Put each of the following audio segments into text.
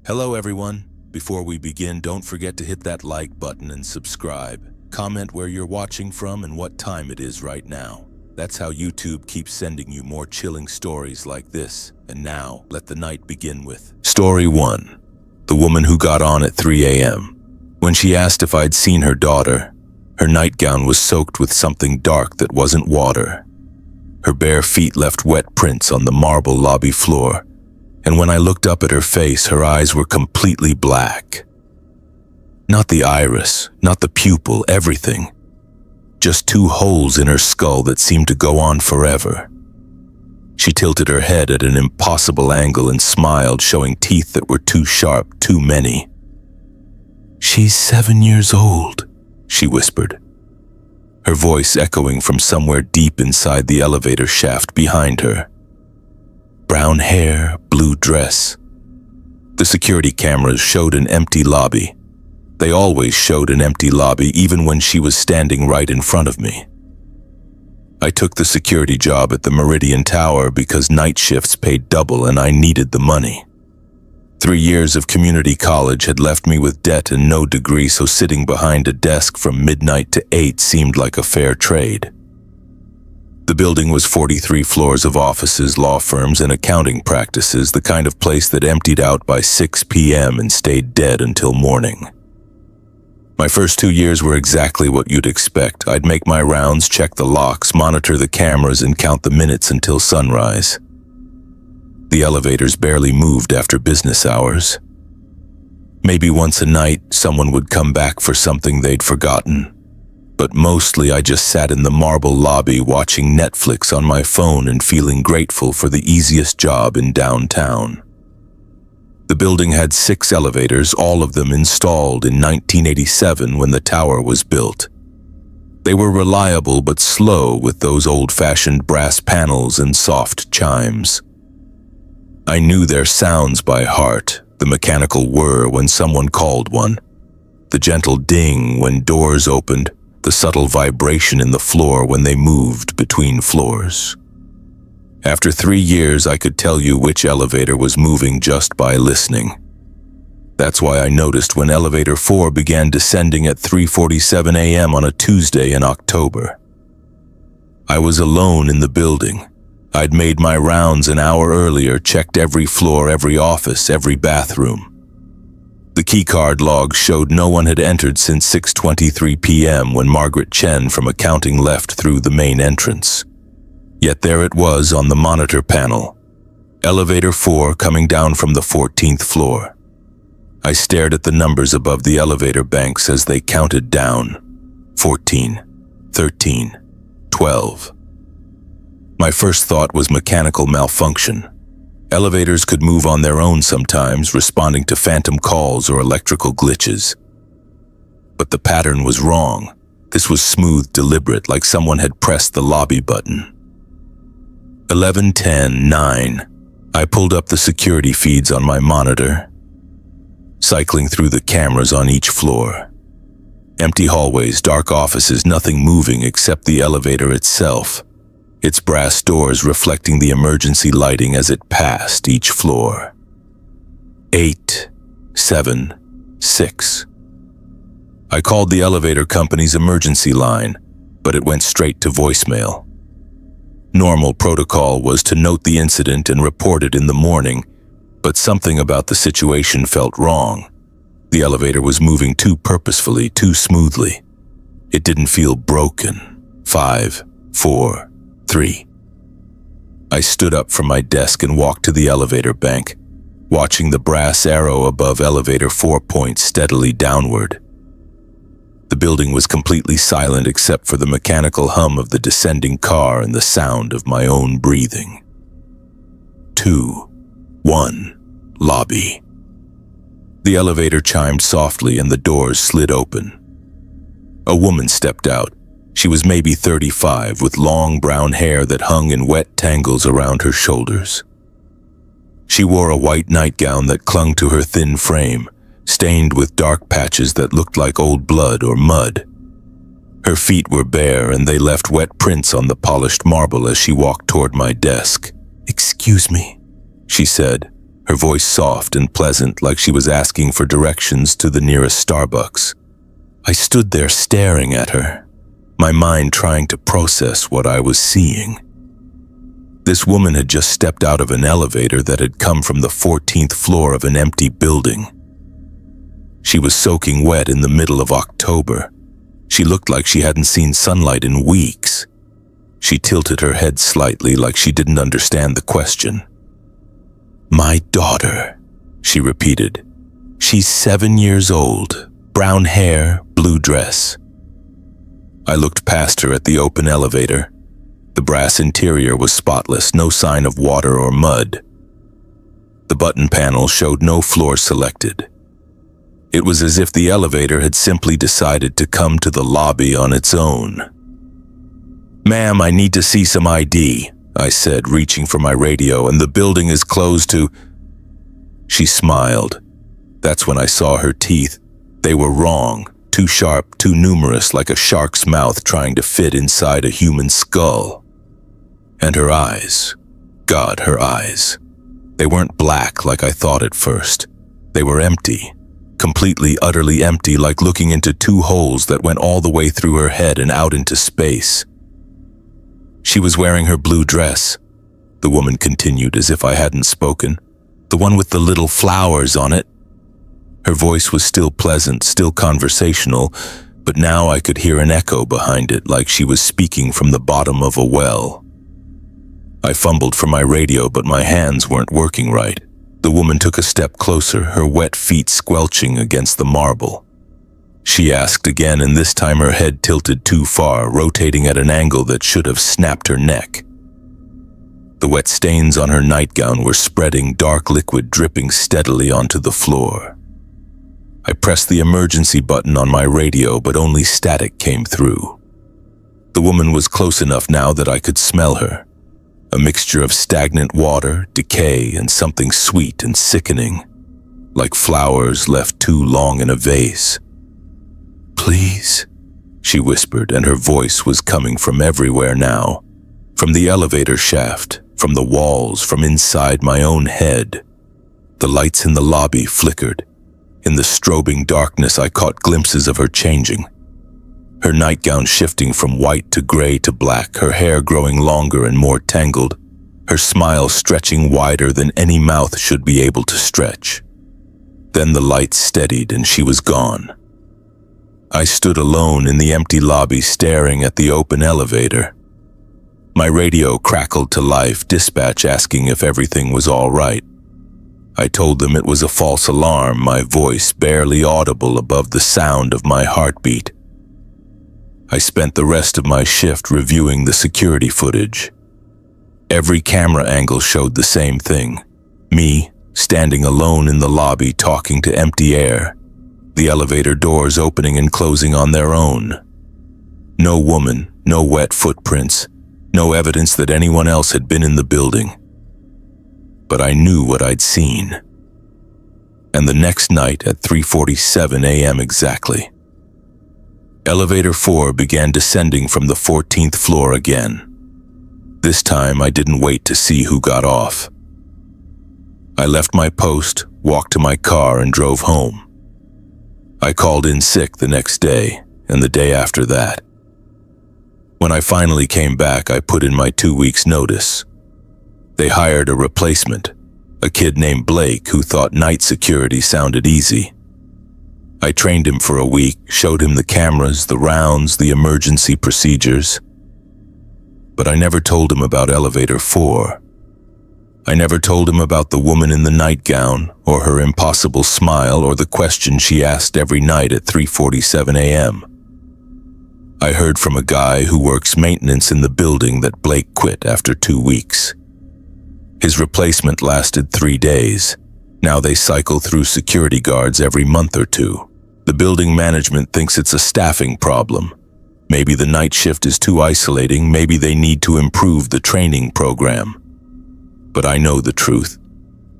Hello everyone. Before we begin, don't forget to hit that like button and subscribe. Comment where you're watching from and what time it is right now. That's how YouTube keeps sending you more chilling stories like this. And now, let the night begin with Story 1. The woman who got on at 3 a.m. When she asked if I'd seen her daughter, her nightgown was soaked with something dark that wasn't water. Her bare feet left wet prints on the marble lobby floor, and when I looked up at her face, her eyes were completely black. Not the iris, not the pupil, everything. Just two holes in her skull that seemed to go on forever. She tilted her head at an impossible angle and smiled, showing teeth that were too sharp, too many. "She's 7 years old," she whispered, her voice echoing from somewhere deep inside the elevator shaft behind her. Brown hair, blue dress. The security cameras showed an empty lobby. They always showed an empty lobby, even when she was standing right in front of me. I took the security job at the Meridian Tower because night shifts paid double and I needed the money. 3 years of community college had left me with debt and no degree, so sitting behind a desk from midnight to 8 seemed like a fair trade. The building was 43 floors of offices, law firms, and accounting practices, the kind of place that emptied out by 6 p.m. and stayed dead until morning. My first 2 years were exactly what you'd expect. I'd make my rounds, check the locks, monitor the cameras, and count the minutes until sunrise. The elevators barely moved after business hours. Maybe once a night, someone would come back for something they'd forgotten. But mostly I just sat in the marble lobby watching Netflix on my phone and feeling grateful for the easiest job in downtown. The building had 6 elevators, all of them installed in 1987 when the tower was built. They were reliable but slow, with those old-fashioned brass panels and soft chimes. I knew their sounds by heart, the mechanical whir when someone called one, the gentle ding when doors opened, the subtle vibration in the floor when they moved between floors. After 3 years, I could tell you which elevator was moving just by listening. That's why I noticed when elevator 4 began descending at 3:47 a.m. on a Tuesday in October. I was alone in the building. I'd made my rounds an hour earlier, checked every floor, every office, every bathroom. The keycard log showed no one had entered since 6:23 p.m. when Margaret Chen from accounting left through the main entrance. Yet there it was on the monitor panel. Elevator 4 coming down from the 14th floor. I stared at the numbers above the elevator banks as they counted down. 14, 13, 12. My first thought was mechanical malfunction. Elevators could move on their own sometimes, responding to phantom calls or electrical glitches. But the pattern was wrong. This was smooth, deliberate, like someone had pressed the lobby button. 11:10:09. I pulled up the security feeds on my monitor, cycling through the cameras on each floor. Empty hallways, dark offices, nothing moving except the elevator itself. Its brass doors reflecting the emergency lighting as it passed each floor. 8, 7, 6. I called the elevator company's emergency line, but it went straight to voicemail. Normal protocol was to note the incident and report it in the morning, but something about the situation felt wrong. The elevator was moving too purposefully, too smoothly. It didn't feel broken. 5, 4, 3. I stood up from my desk and walked to the elevator bank, watching the brass arrow above elevator 4 point steadily downward. The building was completely silent except for the mechanical hum of the descending car and the sound of my own breathing. 2, 1, lobby. The elevator chimed softly and the doors slid open. A woman stepped out. She was maybe 35, with long brown hair that hung in wet tangles around her shoulders. She wore a white nightgown that clung to her thin frame, stained with dark patches that looked like old blood or mud. Her feet were bare and they left wet prints on the polished marble as she walked toward my desk. "Excuse me," she said, her voice soft and pleasant like she was asking for directions to the nearest Starbucks. I stood there staring at her, my mind trying to process what I was seeing. This woman had just stepped out of an elevator that had come from the 14th floor of an empty building. She was soaking wet in the middle of October. She looked like she hadn't seen sunlight in weeks. She tilted her head slightly like she didn't understand the question. "My daughter," she repeated. "She's 7 years old, brown hair, blue dress." I looked past her at the open elevator. The brass interior was spotless, no sign of water or mud. The button panel showed no floor selected. It was as if the elevator had simply decided to come to the lobby on its own. "Ma'am, I need to see some ID," I said, reaching for my radio, "and the building is closed to—" She smiled. That's when I saw her teeth. They were wrong, too sharp, too numerous, like a shark's mouth trying to fit inside a human skull. And her eyes. God, her eyes. They weren't black like I thought at first. They were empty. Completely, utterly empty, like looking into two holes that went all the way through her head and out into space. She was wearing her blue dress, the woman continued as if I hadn't spoken. The one with the little flowers on it. Her voice was still pleasant, still conversational, but now I could hear an echo behind it, like she was speaking from the bottom of a well. I fumbled for my radio, but my hands weren't working right. The woman took a step closer, her wet feet squelching against the marble. She asked again, and this time her head tilted too far, rotating at an angle that should have snapped her neck. The wet stains on her nightgown were spreading, dark liquid dripping steadily onto the floor. I pressed the emergency button on my radio, but only static came through. The woman was close enough now that I could smell her. A mixture of stagnant water, decay, and something sweet and sickening, like flowers left too long in a vase. "Please," she whispered, and her voice was coming from everywhere now. From the elevator shaft, from the walls, from inside my own head. The lights in the lobby flickered. In the strobing darkness, I caught glimpses of her changing. Her nightgown shifting from white to gray to black, her hair growing longer and more tangled, her smile stretching wider than any mouth should be able to stretch. Then the lights steadied and she was gone. I stood alone in the empty lobby staring at the open elevator. My radio crackled to life, dispatch asking if everything was all right. I told them it was a false alarm, my voice barely audible above the sound of my heartbeat. I spent the rest of my shift reviewing the security footage. Every camera angle showed the same thing. Me, standing alone in the lobby talking to empty air. The elevator doors opening and closing on their own. No woman, no wet footprints, no evidence that anyone else had been in the building. But I knew what I'd seen. And the next night at 3:47 a.m. exactly, Elevator 4 began descending from the 14th floor again. This time I didn't wait to see who got off. I left my post, walked to my car, and drove home. I called in sick the next day, and the day after that. When I finally came back, I put in my 2 weeks' notice. They hired a replacement, a kid named Blake who thought night security sounded easy. I trained him for a week, showed him the cameras, the rounds, the emergency procedures. But I never told him about Elevator 4. I never told him about the woman in the nightgown, or her impossible smile, or the question she asked every night at 3:47 a.m. I heard from a guy who works maintenance in the building that Blake quit after 2 weeks. His replacement lasted 3 days. Now they cycle through security guards every month or two. The building management thinks it's a staffing problem. Maybe the night shift is too isolating, maybe they need to improve the training program. But I know the truth.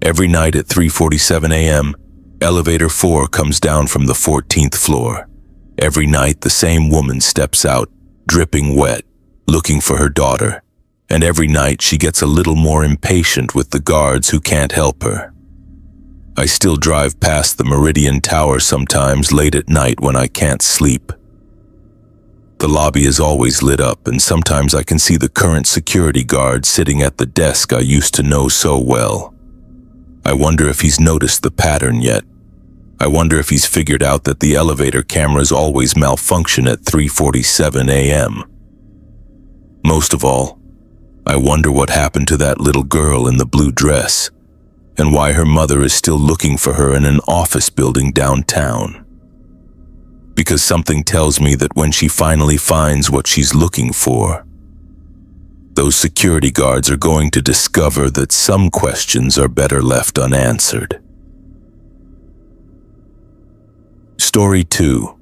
Every night at 3:47 a.m., Elevator 4 comes down from the 14th floor. Every night the same woman steps out, dripping wet, looking for her daughter. And every night she gets a little more impatient with the guards who can't help her. I still drive past the Meridian Tower sometimes late at night when I can't sleep. The lobby is always lit up, and sometimes I can see the current security guard sitting at the desk I used to know so well. I wonder if he's noticed the pattern yet. I wonder if he's figured out that the elevator cameras always malfunction at 3:47 a.m. Most of all, I wonder what happened to that little girl in the blue dress, and why her mother is still looking for her in an office building downtown. Because something tells me that when she finally finds what she's looking for, those security guards are going to discover that some questions are better left unanswered. Story 2.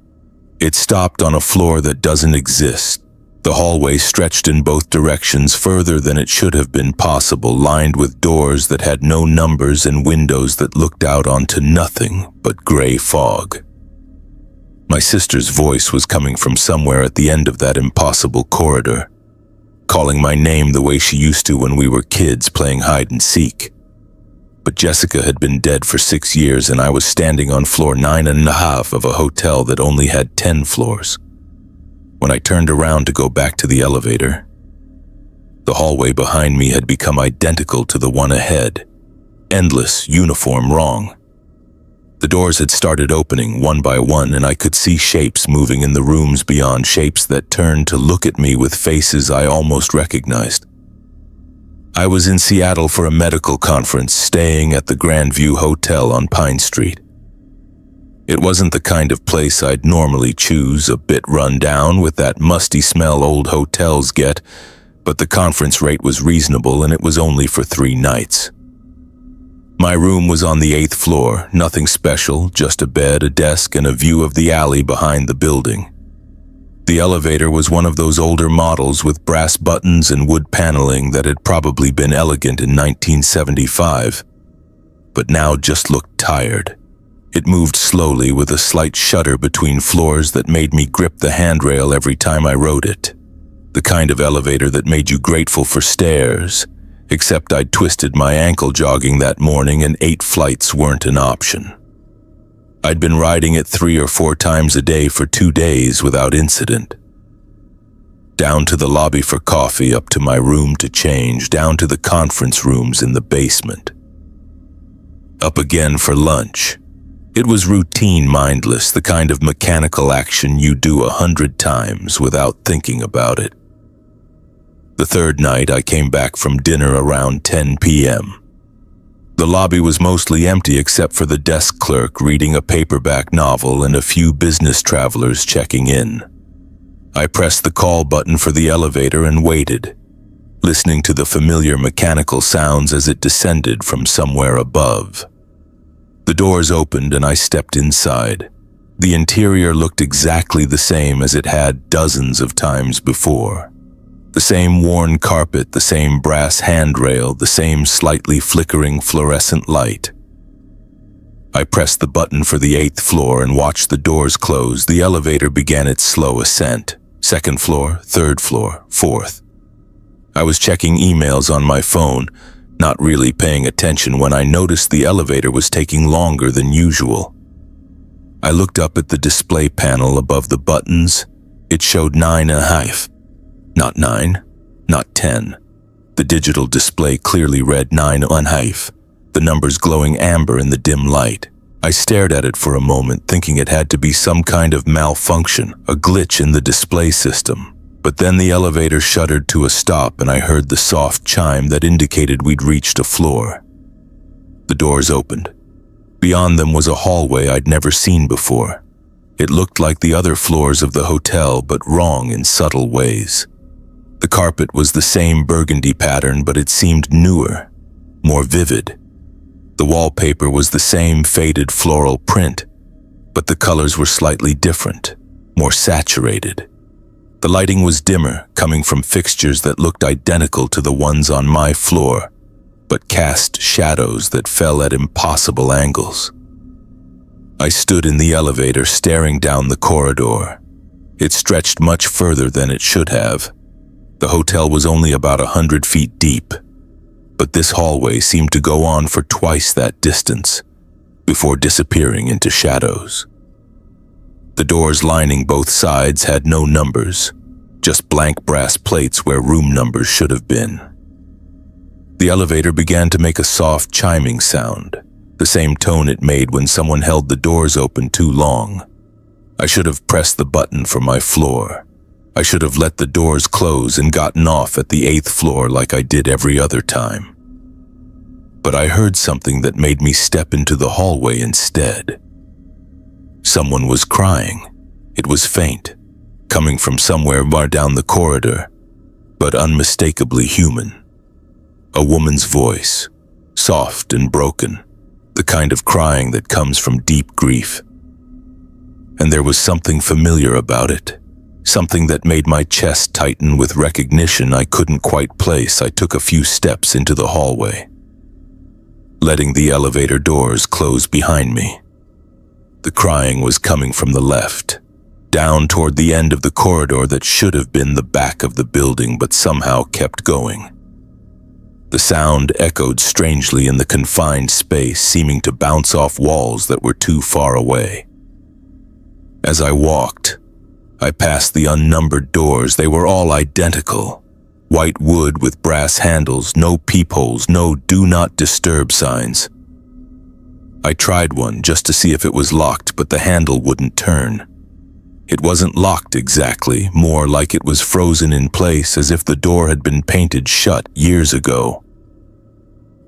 It stopped on a floor that doesn't exist. The hallway stretched in both directions further than it should have been possible, lined with doors that had no numbers and windows that looked out onto nothing but gray fog. My sister's voice was coming from somewhere at the end of that impossible corridor, calling my name the way she used to when we were kids playing hide and seek. But Jessica had been dead for 6 years, and I was standing on floor 9.5 of a hotel that only had 10 floors. When I turned around to go back to the elevator, the hallway behind me had become identical to the one ahead. Endless, uniform wrong. The doors had started opening one by one, and I could see shapes moving in the rooms beyond, shapes that turned to look at me with faces I almost recognized. I was in Seattle for a medical conference, staying at the Grandview Hotel on Pine Street. It wasn't the kind of place I'd normally choose, a bit run down with that musty smell old hotels get, but the conference rate was reasonable, and it was only for 3 nights. My room was on the 8th floor, nothing special, just a bed, a desk, and a view of the alley behind the building. The elevator was one of those older models with brass buttons and wood paneling that had probably been elegant in 1975, but now just looked tired. It moved slowly with a slight shudder between floors that made me grip the handrail every time I rode it. The kind of elevator that made you grateful for stairs, except I'd twisted my ankle jogging that morning and 8 flights weren't an option. I'd been riding it 3 or 4 times a day for 2 days without incident. Down to the lobby for coffee, up to my room to change, down to the conference rooms in the basement. Up again for lunch. It was routine, mindless, the kind of mechanical action you do 100 times without thinking about it. The 3rd night, I came back from dinner around 10 p.m. The lobby was mostly empty except for the desk clerk reading a paperback novel and a few business travelers checking in. I pressed the call button for the elevator and waited, listening to the familiar mechanical sounds as it descended from somewhere above. The doors opened and I stepped inside. The interior looked exactly the same as it had dozens of times before. The same worn carpet, the same brass handrail, the same slightly flickering fluorescent light. I pressed the button for the 8th floor and watched the doors close. The elevator began its slow ascent. 2nd floor, 3rd floor, 4th. I was checking emails on my phone, not really paying attention, when I noticed the elevator was taking longer than usual. I looked up at the display panel above the buttons. It showed 9.5. Not 9, not 10. The digital display clearly read 9.5, the numbers glowing amber in the dim light. I stared at it for a moment, thinking it had to be some kind of malfunction, a glitch in the display system. But then the elevator shuddered to a stop and I heard the soft chime that indicated we'd reached a floor. The doors opened. Beyond them was a hallway I'd never seen before. It looked like the other floors of the hotel, but wrong in subtle ways. The carpet was the same burgundy pattern, but it seemed newer, more vivid. The wallpaper was the same faded floral print, but the colors were slightly different, more saturated. The lighting was dimmer, coming from fixtures that looked identical to the ones on my floor, but cast shadows that fell at impossible angles. I stood in the elevator staring down the corridor. It stretched much further than it should have. The hotel was only about 100 feet deep, but this hallway seemed to go on for twice that distance. before disappearing into shadows. The doors lining both sides had no numbers, just blank brass plates where room numbers should have been. The elevator began to make a soft chiming sound, the same tone it made when someone held the doors open too long. I should have pressed the button for my floor. I should have let the doors close and gotten off at the 8th floor like I did every other time. But I heard something that made me step into the hallway instead. Someone was crying. It was faint, coming from somewhere far down the corridor, but unmistakably human. A woman's voice, soft and broken, the kind of crying that comes from deep grief. And there was something familiar about it, something that made my chest tighten with recognition I couldn't quite place. I took a few steps into the hallway, letting the elevator doors close behind me. The crying was coming from the left, down toward the end of the corridor that should have been the back of the building but somehow kept going. The sound echoed strangely in the confined space, seeming to bounce off walls that were too far away. As I walked, I passed the unnumbered doors. They were all identical. White wood with brass handles, no peepholes, no "do not disturb" signs. I tried one just to see if it was locked, but the handle wouldn't turn. It wasn't locked exactly, more like it was frozen in place as if the door had been painted shut years ago.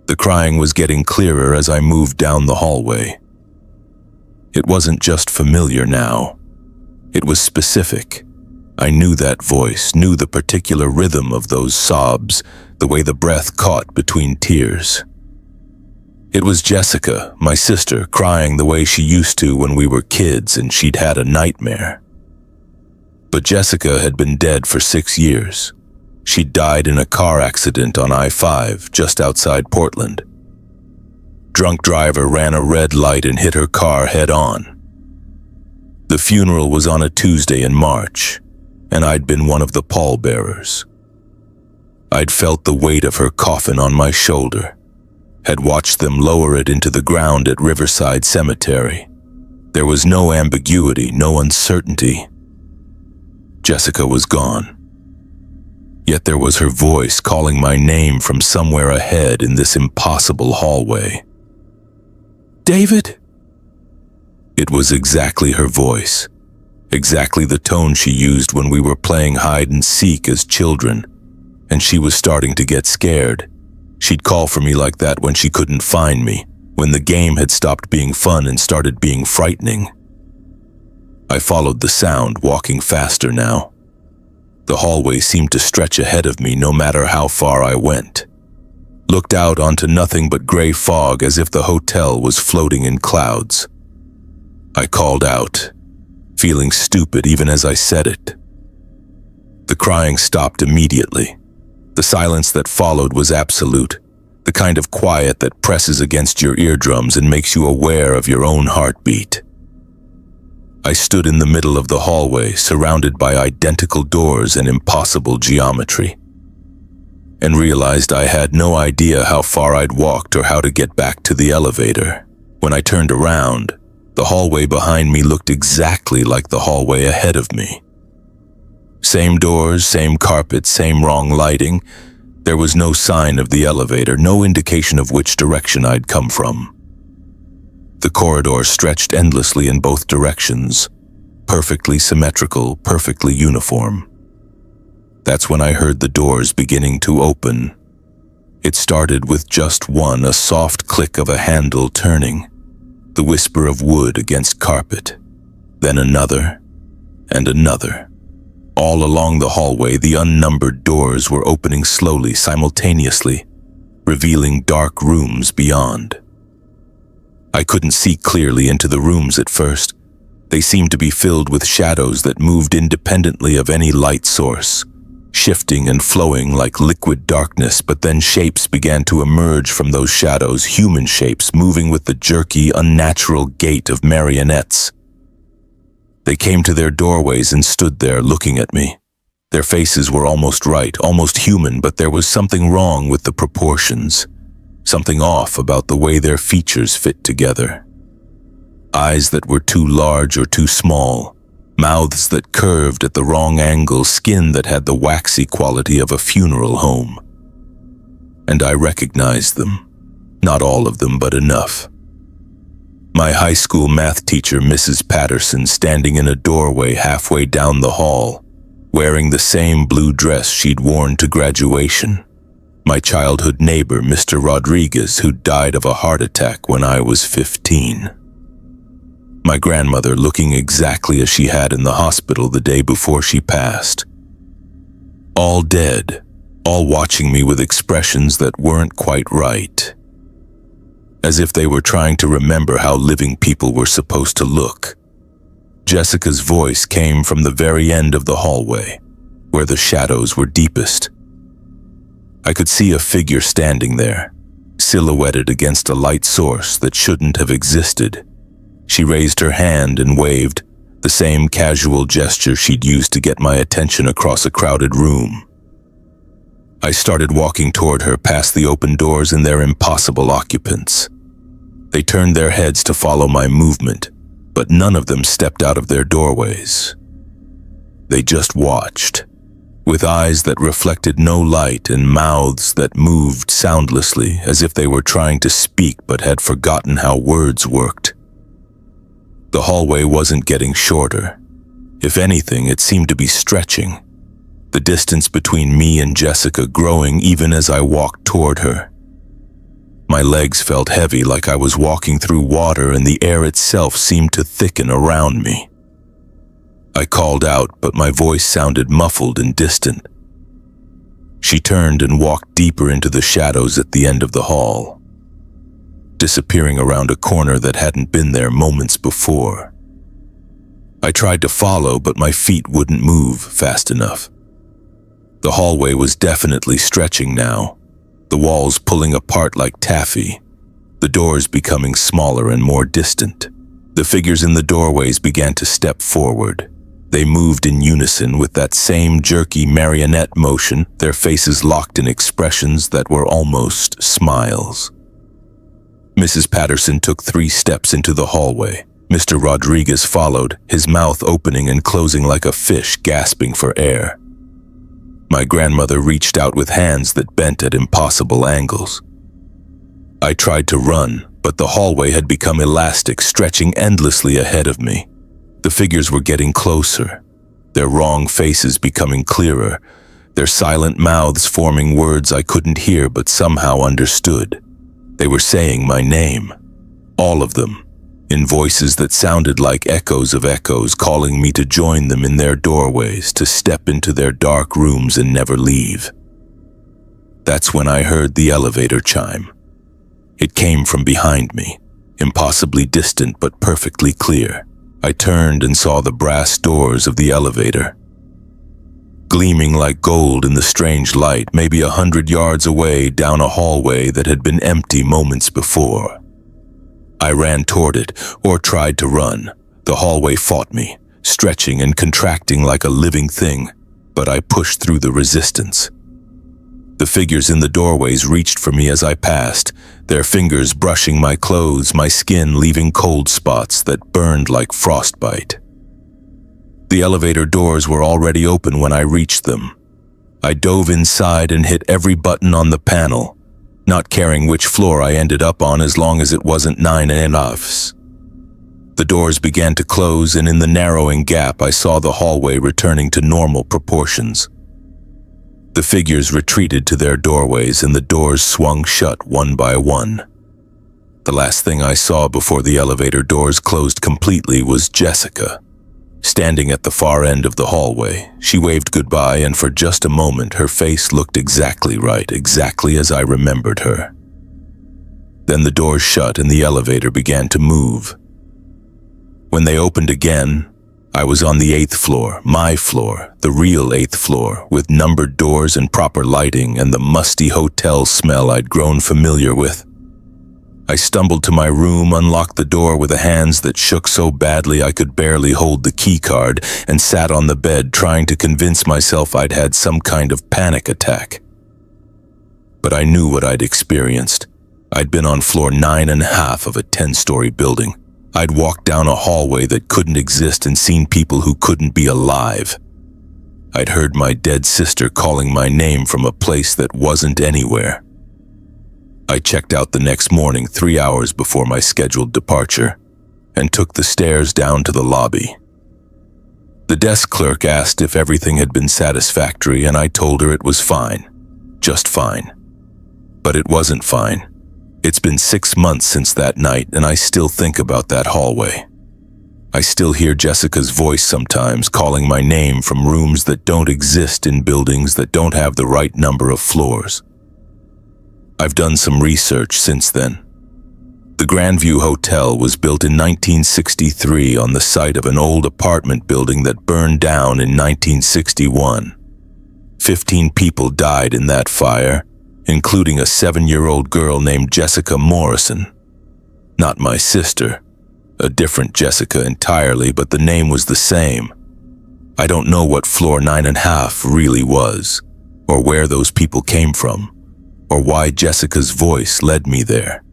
The crying was getting clearer as I moved down the hallway. It wasn't just familiar now. It was specific. I knew that voice, knew the particular rhythm of those sobs, the way the breath caught between tears. It was Jessica, my sister, crying the way she used to when we were kids and she'd had a nightmare. But Jessica had been dead for 6 years. She'd died in a car accident on I-5 just outside Portland. Drunk driver ran a red light and hit her car head-on. The funeral was on a Tuesday in March, and I'd been one of the pallbearers. I'd felt the weight of her coffin on my shoulder, had watched them lower it into the ground at Riverside Cemetery. There was no ambiguity, no uncertainty. Jessica was gone. Yet there was her voice calling my name from somewhere ahead in this impossible hallway. "David?" It was exactly her voice, exactly the tone she used when we were playing hide and seek as children, and she was starting to get scared. She'd call for me like that when she couldn't find me, when the game had stopped being fun and started being frightening. I followed the sound, walking faster now. The hallway seemed to stretch ahead of me no matter how far I went. Looked out onto nothing but gray fog as if the hotel was floating in clouds. I called out, feeling stupid even as I said it. The crying stopped immediately. The silence that followed was absolute, the kind of quiet that presses against your eardrums and makes you aware of your own heartbeat. I stood in the middle of the hallway, surrounded by identical doors and impossible geometry, and realized I had no idea how far I'd walked or how to get back to the elevator. When I turned around, the hallway behind me looked exactly like the hallway ahead of me. Same doors, same carpet, same wrong lighting. There was no sign of the elevator, no indication of which direction I'd come from. The corridor stretched endlessly in both directions, perfectly symmetrical, perfectly uniform. That's when I heard the doors beginning to open. It started with just one, a soft click of a handle turning, the whisper of wood against carpet, then another and another. All along the hallway, the unnumbered doors were opening slowly, simultaneously, revealing dark rooms beyond. I couldn't see clearly into the rooms at first. They seemed to be filled with shadows that moved independently of any light source, shifting and flowing like liquid darkness, but then shapes began to emerge from those shadows, human shapes moving with the jerky, unnatural gait of marionettes. They came to their doorways and stood there looking at me. Their faces were almost right, almost human, but there was something wrong with the proportions. Something off about the way their features fit together. Eyes that were too large or too small, mouths that curved at the wrong angle, skin that had the waxy quality of a funeral home. And I recognized them. Not all of them, but enough. My high school math teacher, Mrs. Patterson, standing in a doorway halfway down the hall, wearing the same blue dress she'd worn to graduation. My childhood neighbor, Mr. Rodriguez, who died of a heart attack when I was 15. My grandmother looking exactly as she had in the hospital the day before she passed. All dead, all watching me with expressions that weren't quite right. As if they were trying to remember how living people were supposed to look. Jessica's voice came from the very end of the hallway, where the shadows were deepest. I could see a figure standing there, silhouetted against a light source that shouldn't have existed. She raised her hand and waved, the same casual gesture she'd used to get my attention across a crowded room. I started walking toward her past the open doors and their impossible occupants. They turned their heads to follow my movement, but none of them stepped out of their doorways. They just watched, with eyes that reflected no light and mouths that moved soundlessly as if they were trying to speak but had forgotten how words worked. The hallway wasn't getting shorter. If anything, it seemed to be stretching, the distance between me and Jessica growing even as I walked toward her. My legs felt heavy, like I was walking through water, and the air itself seemed to thicken around me. I called out, but my voice sounded muffled and distant. She turned and walked deeper into the shadows at the end of the hall, disappearing around a corner that hadn't been there moments before. I tried to follow, but my feet wouldn't move fast enough. The hallway was definitely stretching now, the walls pulling apart like taffy, the doors becoming smaller and more distant. The figures in the doorways began to step forward. They moved in unison with that same jerky marionette motion, their faces locked in expressions that were almost smiles. Mrs. Patterson took 3 steps into the hallway. Mr. Rodriguez followed, his mouth opening and closing like a fish gasping for air. My grandmother reached out with hands that bent at impossible angles. I tried to run, but the hallway had become elastic, stretching endlessly ahead of me. The figures were getting closer, their wrong faces becoming clearer, their silent mouths forming words I couldn't hear but somehow understood. They were saying my name, all of them, in voices that sounded like echoes of echoes, calling me to join them in their doorways, to step into their dark rooms and never leave. That's when I heard the elevator chime. It came from behind me, impossibly distant but perfectly clear. I turned and saw the brass doors of the elevator, gleaming like gold in the strange light, maybe 100 yards away down a hallway that had been empty moments before. I ran toward it, or tried to run. The hallway fought me, stretching and contracting like a living thing, but I pushed through the resistance. The figures in the doorways reached for me as I passed, their fingers brushing my clothes, my skin leaving cold spots that burned like frostbite. The elevator doors were already open when I reached them. I dove inside and hit every button on the panel, not caring which floor I ended up on as long as it wasn't 9 and-a-halfs. The doors began to close, and in the narrowing gap I saw the hallway returning to normal proportions. The figures retreated to their doorways and the doors swung shut one by one. The last thing I saw before the elevator doors closed completely was Jessica, standing at the far end of the hallway. She waved goodbye, and for just a moment her face looked exactly right, exactly as I remembered her. Then the doors shut and the elevator began to move. When they opened again, I was on the 8th floor, my floor, the real 8th floor, with numbered doors and proper lighting and the musty hotel smell I'd grown familiar with. I stumbled to my room, unlocked the door with hands that shook so badly I could barely hold the key card, and sat on the bed trying to convince myself I'd had some kind of panic attack. But I knew what I'd experienced. I'd been on floor 9 and a half of a 10-story building. I'd walked down a hallway that couldn't exist and seen people who couldn't be alive. I'd heard my dead sister calling my name from a place that wasn't anywhere. I checked out the next morning 3 hours before my scheduled departure and took the stairs down to the lobby. The desk clerk asked if everything had been satisfactory, and I told her it was fine, just fine. But it wasn't fine. It's been 6 months since that night, and I still think about that hallway. I still hear Jessica's voice sometimes calling my name from rooms that don't exist in buildings that don't have the right number of floors. I've done some research since then. The Grandview Hotel was built in 1963 on the site of an old apartment building that burned down in 1961. 15 people died in that fire, including a 7-year-old girl named Jessica Morrison. Not my sister, a different Jessica entirely, but the name was the same. I don't know what floor 9.5 really was, or where those people came from, or why Jessica's voice led me there.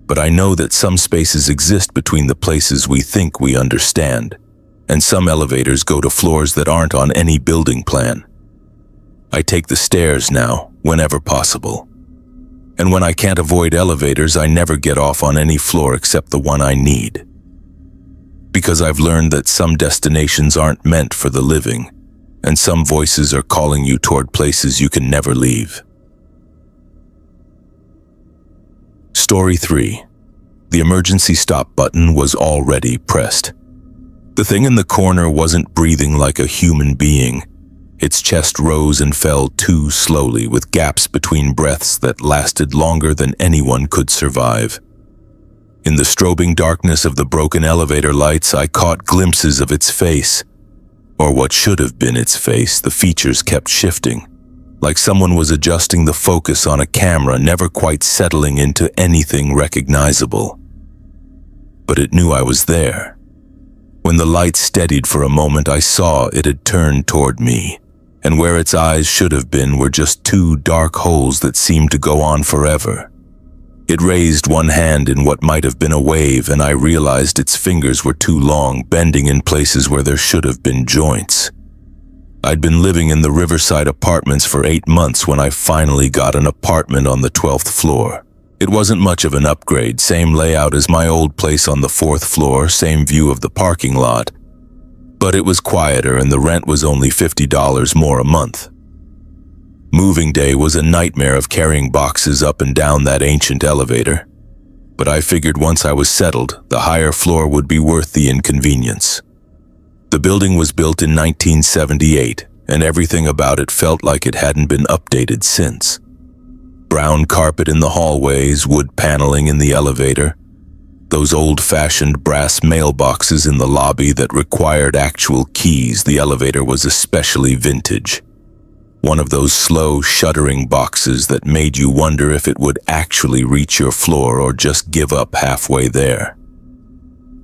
But I know that some spaces exist between the places we think we understand, and some elevators go to floors that aren't on any building plan. I take the stairs now, whenever possible. And when I can't avoid elevators, I never get off on any floor except the one I need. Because I've learned that some destinations aren't meant for the living, and some voices are calling you toward places you can never leave. Story 3. The emergency stop button was already pressed. The thing in the corner wasn't breathing like a human being. Its chest rose and fell too slowly, with gaps between breaths that lasted longer than anyone could survive. In the strobing darkness of the broken elevator lights, I caught glimpses of its face. Or what should have been its face. The features kept shifting, like someone was adjusting the focus on a camera, never quite settling into anything recognizable. But it knew I was there. When the light steadied for a moment, I saw it had turned toward me, and where its eyes should have been were just 2 dark holes that seemed to go on forever. It raised one hand in what might have been a wave, and I realized its fingers were too long, bending in places where there should have been joints. I'd been living in the Riverside apartments for 8 months when I finally got an apartment on the 12th floor. It wasn't much of an upgrade, same layout as my old place on the 4th floor, same view of the parking lot. But it was quieter, and the rent was only $50 more a month. Moving day was a nightmare of carrying boxes up and down that ancient elevator. But I figured once I was settled, the higher floor would be worth the inconvenience. The building was built in 1978, and everything about it felt like it hadn't been updated since. Brown carpet in the hallways, wood paneling in the elevator, those old-fashioned brass mailboxes in the lobby that required actual keys. The elevator was especially vintage. One of those slow, shuddering boxes that made you wonder if it would actually reach your floor or just give up halfway there.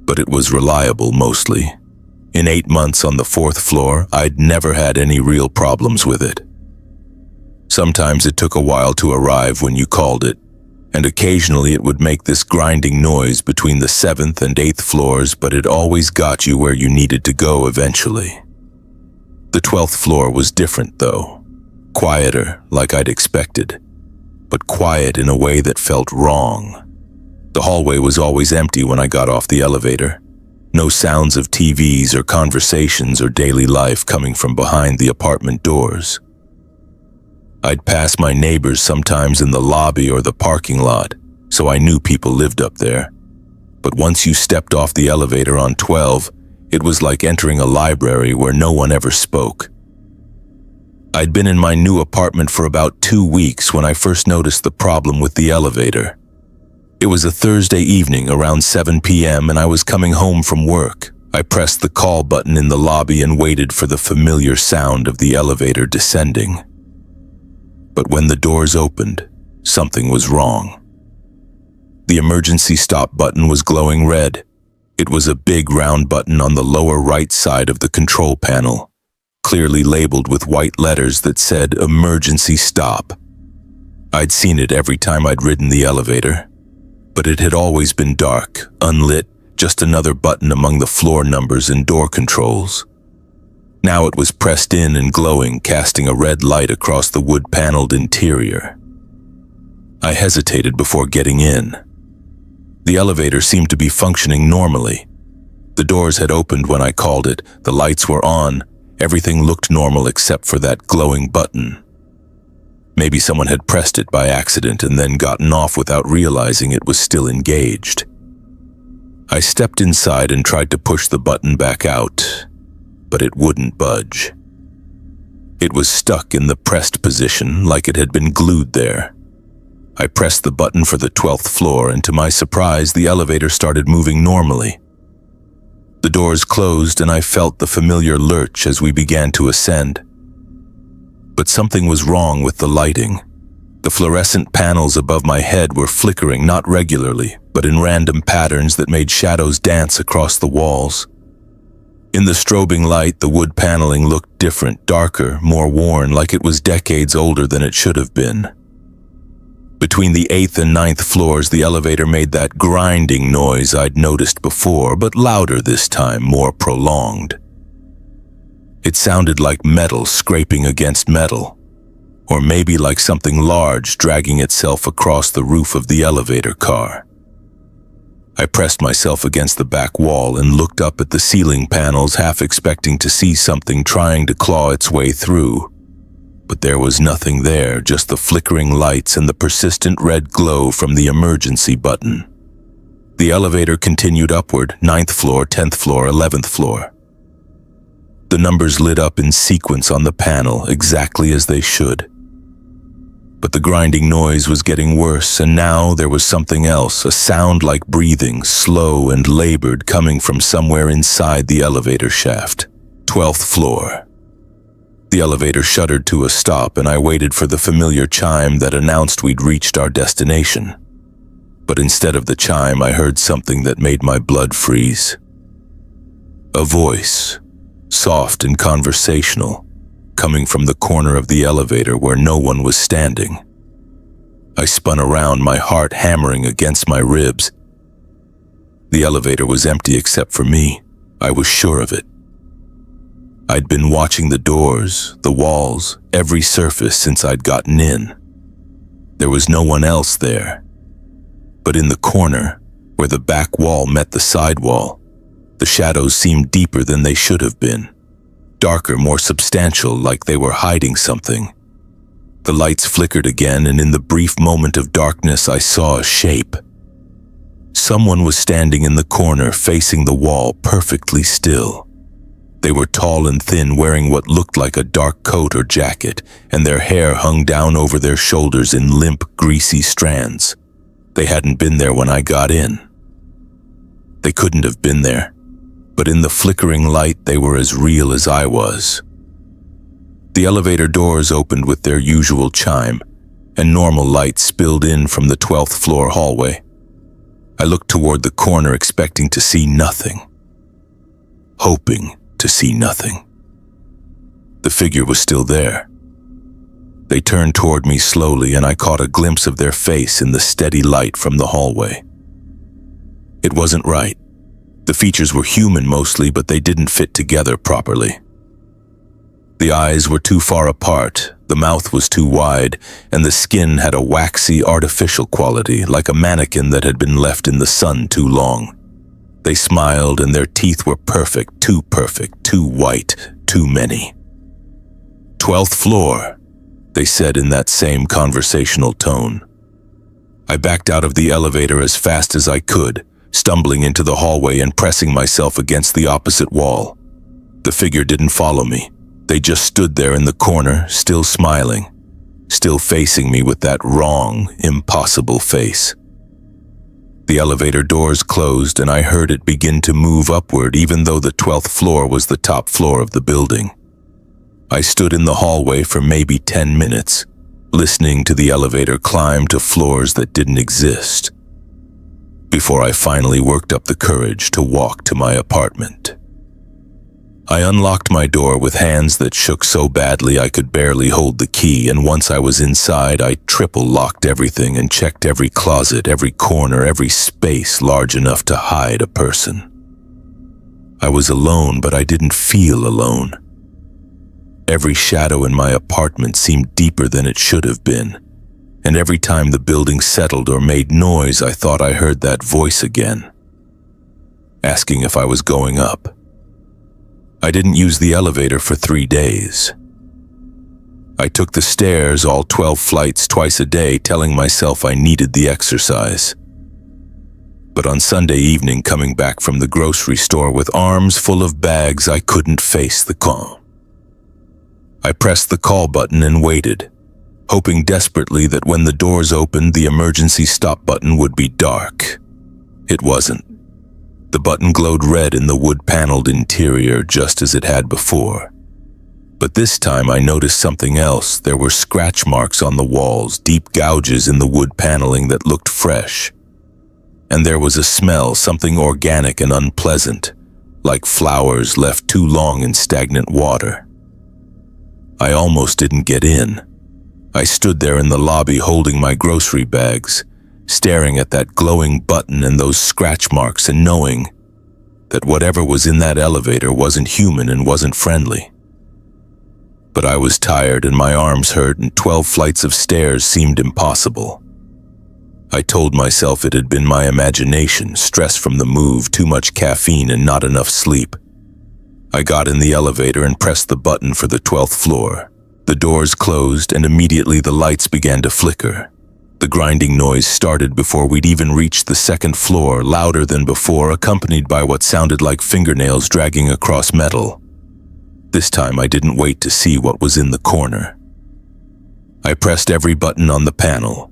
But it was reliable mostly. In 8 months on the 4th floor, I'd never had any real problems with it. Sometimes it took a while to arrive when you called it, and occasionally it would make this grinding noise between the 7th and 8th floors, but it always got you where you needed to go eventually. The 12th floor was different, though. Quieter, like I'd expected, but quiet in a way that felt wrong. The hallway was always empty when I got off the elevator. No sounds of TVs or conversations or daily life coming from behind the apartment doors. I'd pass my neighbors sometimes in the lobby or the parking lot, so I knew people lived up there. But once you stepped off the elevator on 12, it was like entering a library where no one ever spoke. I'd been in my new apartment for about 2 weeks when I first noticed the problem with the elevator. It was a Thursday evening around 7 p.m. and I was coming home from work. I pressed the call button in the lobby and waited for the familiar sound of the elevator descending. But when the doors opened, something was wrong. The emergency stop button was glowing red. It was a big round button on the lower right side of the control panel, clearly labeled with white letters that said emergency stop. I'd seen it every time I'd ridden the elevator, but it had always been dark, unlit, just another button among the floor numbers and door controls. Now it was pressed in and glowing, casting a red light across the wood-paneled interior. I hesitated before getting in. The elevator seemed to be functioning normally. The doors had opened when I called it, the lights were on, everything looked normal except for that glowing button. Maybe someone had pressed it by accident and then gotten off without realizing it was still engaged. I stepped inside and tried to push the button back out, but it wouldn't budge. It was stuck in the pressed position like it had been glued there. I pressed the button for the 12th floor, and to my surprise, the elevator started moving normally. The doors closed and I felt the familiar lurch as we began to ascend. But something was wrong with the lighting. The fluorescent panels above my head were flickering, not regularly, but in random patterns that made shadows dance across the walls. In the strobing light, the wood paneling looked different, darker, more worn, like it was decades older than it should have been. Between the 8th and 9th floors, the elevator made that grinding noise I'd noticed before, but louder this time, more prolonged. It sounded like metal scraping against metal, or maybe like something large dragging itself across the roof of the elevator car. I pressed myself against the back wall and looked up at the ceiling panels, half expecting to see something trying to claw its way through. But there was nothing there, just the flickering lights and the persistent red glow from the emergency button. The elevator continued upward, 9th floor, 10th floor, 11th floor. The numbers lit up in sequence on the panel, exactly as they should. But the grinding noise was getting worse, and now there was something else, a sound like breathing, slow and labored, coming from somewhere inside the elevator shaft. 12th floor. The elevator shuddered to a stop, and I waited for the familiar chime that announced we'd reached our destination. But instead of the chime, I heard something that made my blood freeze. A voice, soft and conversational, coming from the corner of the elevator where no one was standing. I spun around, my heart hammering against my ribs. The elevator was empty except for me. I was sure of it. I'd been watching the doors, the walls, every surface since I'd gotten in. There was no one else there. But in the corner, where the back wall met the side wall, the shadows seemed deeper than they should have been. Darker, more substantial, like they were hiding something. The lights flickered again, and in the brief moment of darkness, I saw a shape. Someone was standing in the corner, facing the wall, perfectly still. They were tall and thin, wearing what looked like a dark coat or jacket, and their hair hung down over their shoulders in limp, greasy strands. They hadn't been there when I got in. They couldn't have been there, but in the flickering light, they were as real as I was. The elevator doors opened with their usual chime, and normal light spilled in from the 12th floor hallway. I looked toward the corner, expecting to see nothing. Hoping to see nothing. The figure was still there. They turned toward me slowly, and I caught a glimpse of their face in the steady light from the hallway. It wasn't right. The features were human mostly, but they didn't fit together properly. The eyes were too far apart, the mouth was too wide, and the skin had a waxy, artificial quality, like a mannequin that had been left in the sun too long. They smiled, and their teeth were perfect, too white, too many. 12th floor, they said in that same conversational tone. I backed out of the elevator as fast as I could, stumbling into the hallway and pressing myself against the opposite wall. The figure didn't follow me. They just stood there in the corner, still smiling, still facing me with that wrong, impossible face. The elevator doors closed, and I heard it begin to move upward, even though the 12th floor was the top floor of the building. I stood in the hallway for maybe 10 minutes, listening to the elevator climb to floors that didn't exist, before I finally worked up the courage to walk to my apartment. I unlocked my door with hands that shook so badly I could barely hold the key, and once I was inside, I triple-locked everything and checked every closet, every corner, every space large enough to hide a person. I was alone, but I didn't feel alone. Every shadow in my apartment seemed deeper than it should have been, and every time the building settled or made noise, I thought I heard that voice again, asking if I was going up. I didn't use the elevator for 3 days. I took the stairs, all 12 flights, twice a day, telling myself I needed the exercise. But on Sunday evening, coming back from the grocery store with arms full of bags, I couldn't face the call. I pressed the call button and waited, hoping desperately that when the doors opened, the emergency stop button would be dark. It wasn't. The button glowed red in the wood-paneled interior just as it had before. But this time I noticed something else. There were scratch marks on the walls, deep gouges in the wood paneling that looked fresh. And there was a smell, something organic and unpleasant, like flowers left too long in stagnant water. I almost didn't get in. I stood there in the lobby holding my grocery bags, staring at that glowing button and those scratch marks and knowing that whatever was in that elevator wasn't human and wasn't friendly. But I was tired and my arms hurt and 12 flights of stairs seemed impossible. I told myself it had been my imagination, stress from the move, too much caffeine and not enough sleep. I got in the elevator and pressed the button for the 12th floor. The doors closed and immediately the lights began to flicker. The grinding noise started before we'd even reached the 2nd floor, louder than before, accompanied by what sounded like fingernails dragging across metal. This time I didn't wait to see what was in the corner. I pressed every button on the panel.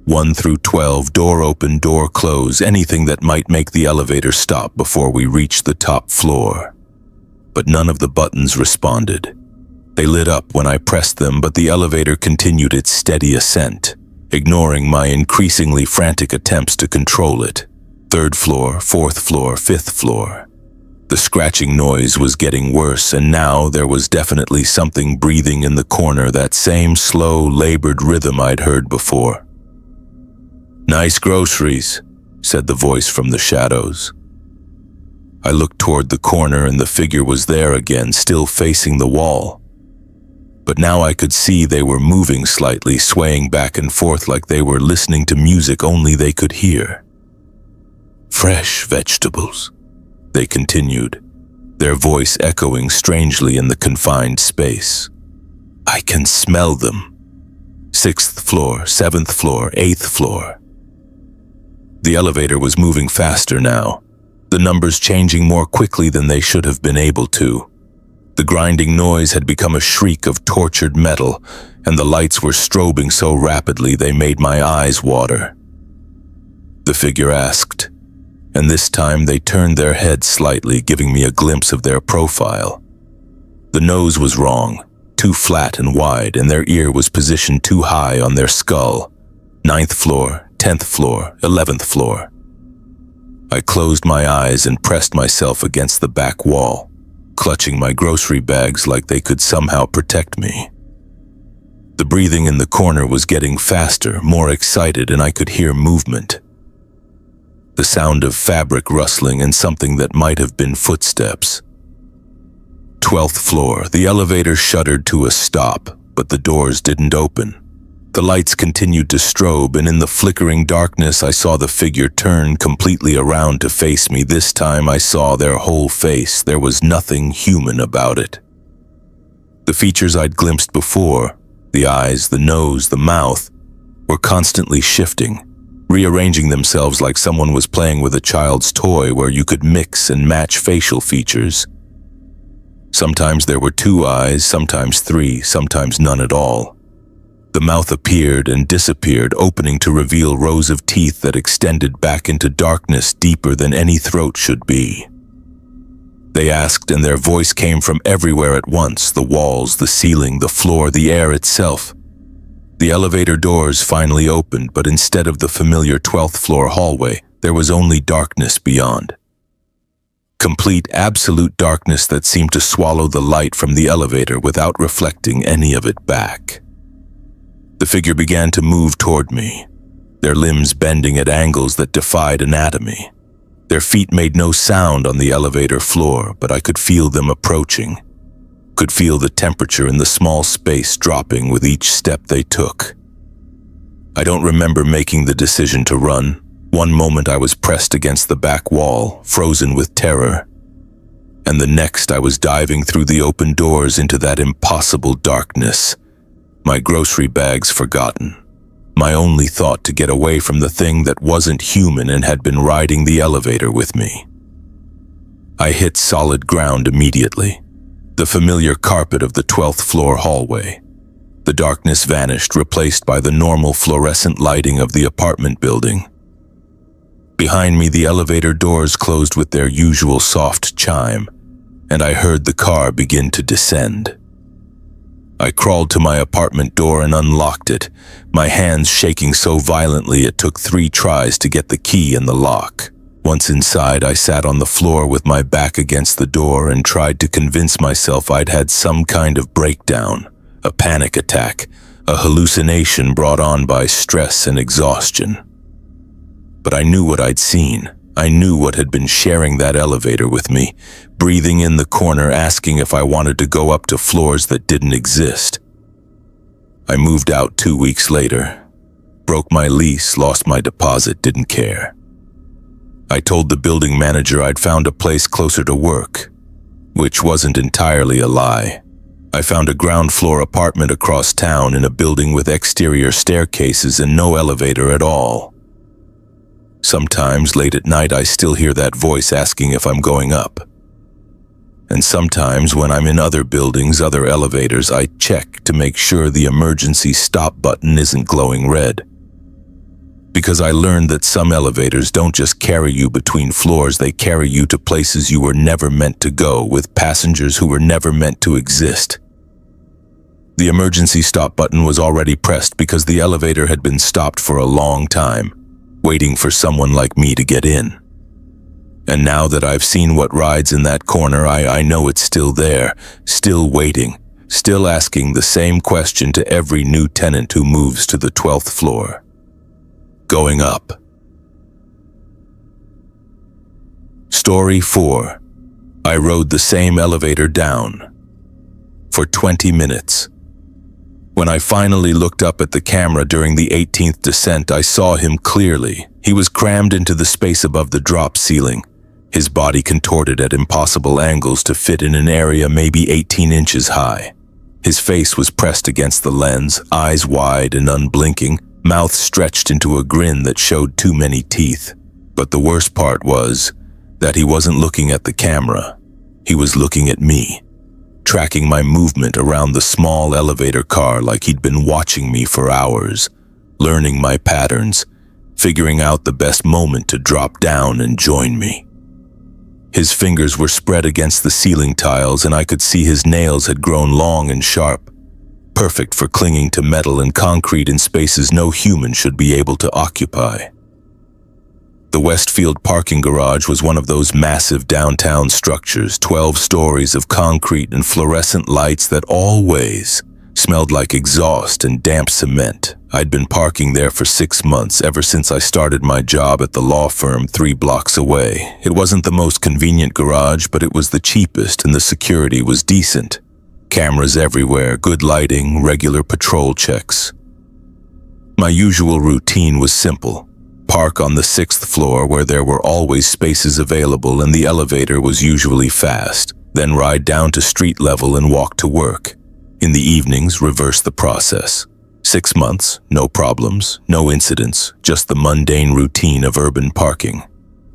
1 through 12, door open, door close, anything that might make the elevator stop before we reached the top floor. But none of the buttons responded. They lit up when I pressed them, but the elevator continued its steady ascent, ignoring my increasingly frantic attempts to control it. 3rd floor, 4th floor, 5th floor. The scratching noise was getting worse, and now there was definitely something breathing in the corner, that same slow, labored rhythm I'd heard before. "Nice groceries," said the voice from the shadows. I looked toward the corner and the figure was there again, still facing the wall. But now I could see they were moving slightly, swaying back and forth like they were listening to music only they could hear. "Fresh vegetables," they continued, their voice echoing strangely in the confined space. "I can smell them. 6th floor, 7th floor, 8th floor." The elevator was moving faster now, the numbers changing more quickly than they should have been able to. The grinding noise had become a shriek of tortured metal, and the lights were strobing so rapidly they made my eyes water. The figure asked, and this time they turned their heads slightly, giving me a glimpse of their profile. The nose was wrong, too flat and wide, and their ear was positioned too high on their skull. 9th floor, 10th floor, 11th floor. I closed my eyes and pressed myself against the back wall, clutching my grocery bags like they could somehow protect me. The breathing in the corner was getting faster, more excited, and I could hear movement. The sound of fabric rustling and something that might have been footsteps. 12th floor, the elevator shuddered to a stop, but the doors didn't open. The lights continued to strobe, and in the flickering darkness I saw the figure turn completely around to face me. This time I saw their whole face. There was nothing human about it. The features I'd glimpsed before, the eyes, the nose, the mouth, were constantly shifting, rearranging themselves like someone was playing with a child's toy where you could mix and match facial features. Sometimes there were 2 eyes, sometimes 3, sometimes none at all. The mouth appeared and disappeared, opening to reveal rows of teeth that extended back into darkness deeper than any throat should be. They asked, and their voice came from everywhere at once: the walls, the ceiling, the floor, the air itself. The elevator doors finally opened, but instead of the familiar 12th floor hallway, there was only darkness beyond. Complete, absolute darkness that seemed to swallow the light from the elevator without reflecting any of it back. The figure began to move toward me, their limbs bending at angles that defied anatomy. Their feet made no sound on the elevator floor, but I could feel them approaching. Could feel the temperature in the small space dropping with each step they took. I don't remember making the decision to run. One moment I was pressed against the back wall, frozen with terror. And the next I was diving through the open doors into that impossible darkness. My grocery bags forgotten. My only thought to get away from the thing that wasn't human and had been riding the elevator with me. I hit solid ground immediately. The familiar carpet of the 12th floor hallway. The darkness vanished, replaced by the normal fluorescent lighting of the apartment building. Behind me, the elevator doors closed with their usual soft chime, and I heard the car begin to descend. I crawled to my apartment door and unlocked it, my hands shaking so violently it took 3 tries to get the key in the lock. Once inside, I sat on the floor with my back against the door and tried to convince myself I'd had some kind of breakdown, a panic attack, a hallucination brought on by stress and exhaustion. But I knew what I'd seen. I knew what had been sharing that elevator with me, breathing in the corner, asking if I wanted to go up to floors that didn't exist. I moved out 2 weeks later. Broke my lease, lost my deposit, didn't care. I told the building manager I'd found a place closer to work, which wasn't entirely a lie. I found a ground floor apartment across town in a building with exterior staircases and no elevator at all. Sometimes late at night I still hear that voice asking if I'm going up. And sometimes when I'm in other buildings, other elevators, I check to make sure the emergency stop button isn't glowing red. Because I learned that some elevators don't just carry you between floors, they carry you to places you were never meant to go, with passengers who were never meant to exist. The emergency stop button was already pressed because the elevator had been stopped for a long time, waiting for someone like me to get in. And now that I've seen what rides in that corner, I know it's still there, still waiting, still asking the same question to every new tenant who moves to the 12th floor. Going up. Story 4. I rode the same elevator down. For 20 minutes. When I finally looked up at the camera during the 18th descent, I saw him clearly. He was crammed into the space above the drop ceiling, his body contorted at impossible angles to fit in an area maybe 18 inches high. His face was pressed against the lens, eyes wide and unblinking, mouth stretched into a grin that showed too many teeth. But the worst part was that he wasn't looking at the camera. He was looking at me, tracking my movement around the small elevator car like he'd been watching me for hours, learning my patterns, figuring out the best moment to drop down and join me. His fingers were spread against the ceiling tiles, and I could see his nails had grown long and sharp, perfect for clinging to metal and concrete in spaces no human should be able to occupy. The Westfield parking garage was one of those massive downtown structures, 12 stories of concrete and fluorescent lights that always smelled like exhaust and damp cement. I'd been parking there for 6 months, ever since I started my job at the law firm 3 blocks away. It wasn't the most convenient garage, but it was the cheapest and the security was decent. Cameras everywhere, good lighting, regular patrol checks. My usual routine was simple. Park on the 6th floor where there were always spaces available and the elevator was usually fast, then ride down to street level and walk to work. In the evenings, reverse the process. 6 months, no problems, no incidents, just the mundane routine of urban parking.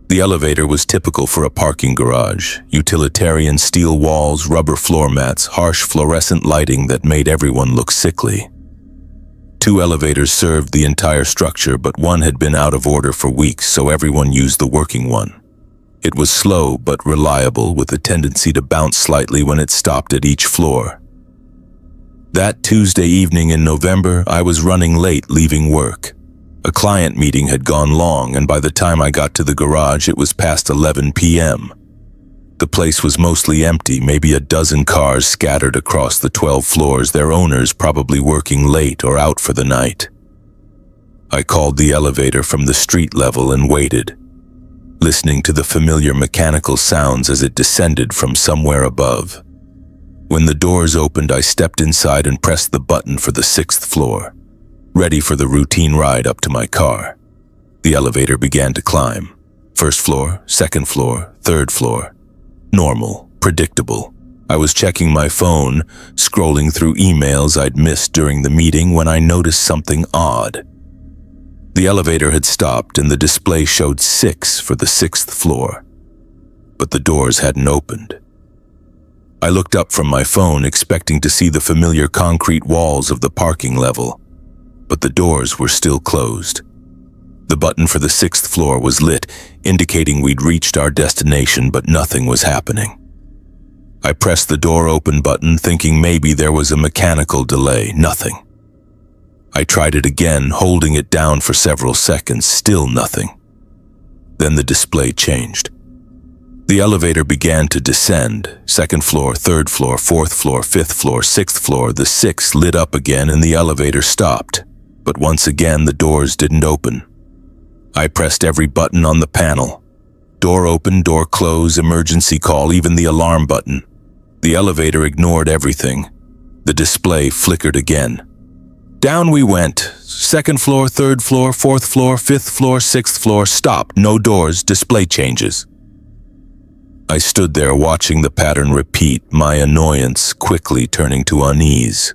The elevator was typical for a parking garage. Utilitarian steel walls, rubber floor mats, harsh fluorescent lighting that made everyone look sickly. 2 elevators served the entire structure, but one had been out of order for weeks, so everyone used the working one. It was slow but reliable, with a tendency to bounce slightly when it stopped at each floor. That Tuesday evening in November, I was running late leaving work. A client meeting had gone long, and by the time I got to the garage, it was past 11 p.m. The place was mostly empty, maybe a dozen cars scattered across the 12 floors, their owners probably working late or out for the night. I called the elevator from the street level and waited, listening to the familiar mechanical sounds as it descended from somewhere above. When the doors opened, I stepped inside and pressed the button for the 6th floor, ready for the routine ride up to my car. The elevator began to climb. 1st floor, 2nd floor, 3rd floor. Normal, predictable. I was checking my phone, scrolling through emails I'd missed during the meeting when I noticed something odd. The elevator had stopped and the display showed 6 for the 6th floor, but the doors hadn't opened. I looked up from my phone, expecting to see the familiar concrete walls of the parking level, but the doors were still closed. The button for the 6th floor was lit, indicating we'd reached our destination, but nothing was happening. I pressed the door open button, thinking maybe there was a mechanical delay. Nothing. I tried it again, holding it down for several seconds, still nothing. Then the display changed. The elevator began to descend. 2nd floor, 3rd floor, 4th floor, 5th floor, 6th floor. The 6th lit up again and the elevator stopped. But once again, the doors didn't open. I pressed every button on the panel. Door open, door close, emergency call, even the alarm button. The elevator ignored everything. The display flickered again. Down we went. 2nd floor, 3rd floor, 4th floor, 5th floor, 6th floor. Stop. No doors. Display changes. I stood there watching the pattern repeat, my annoyance quickly turning to unease.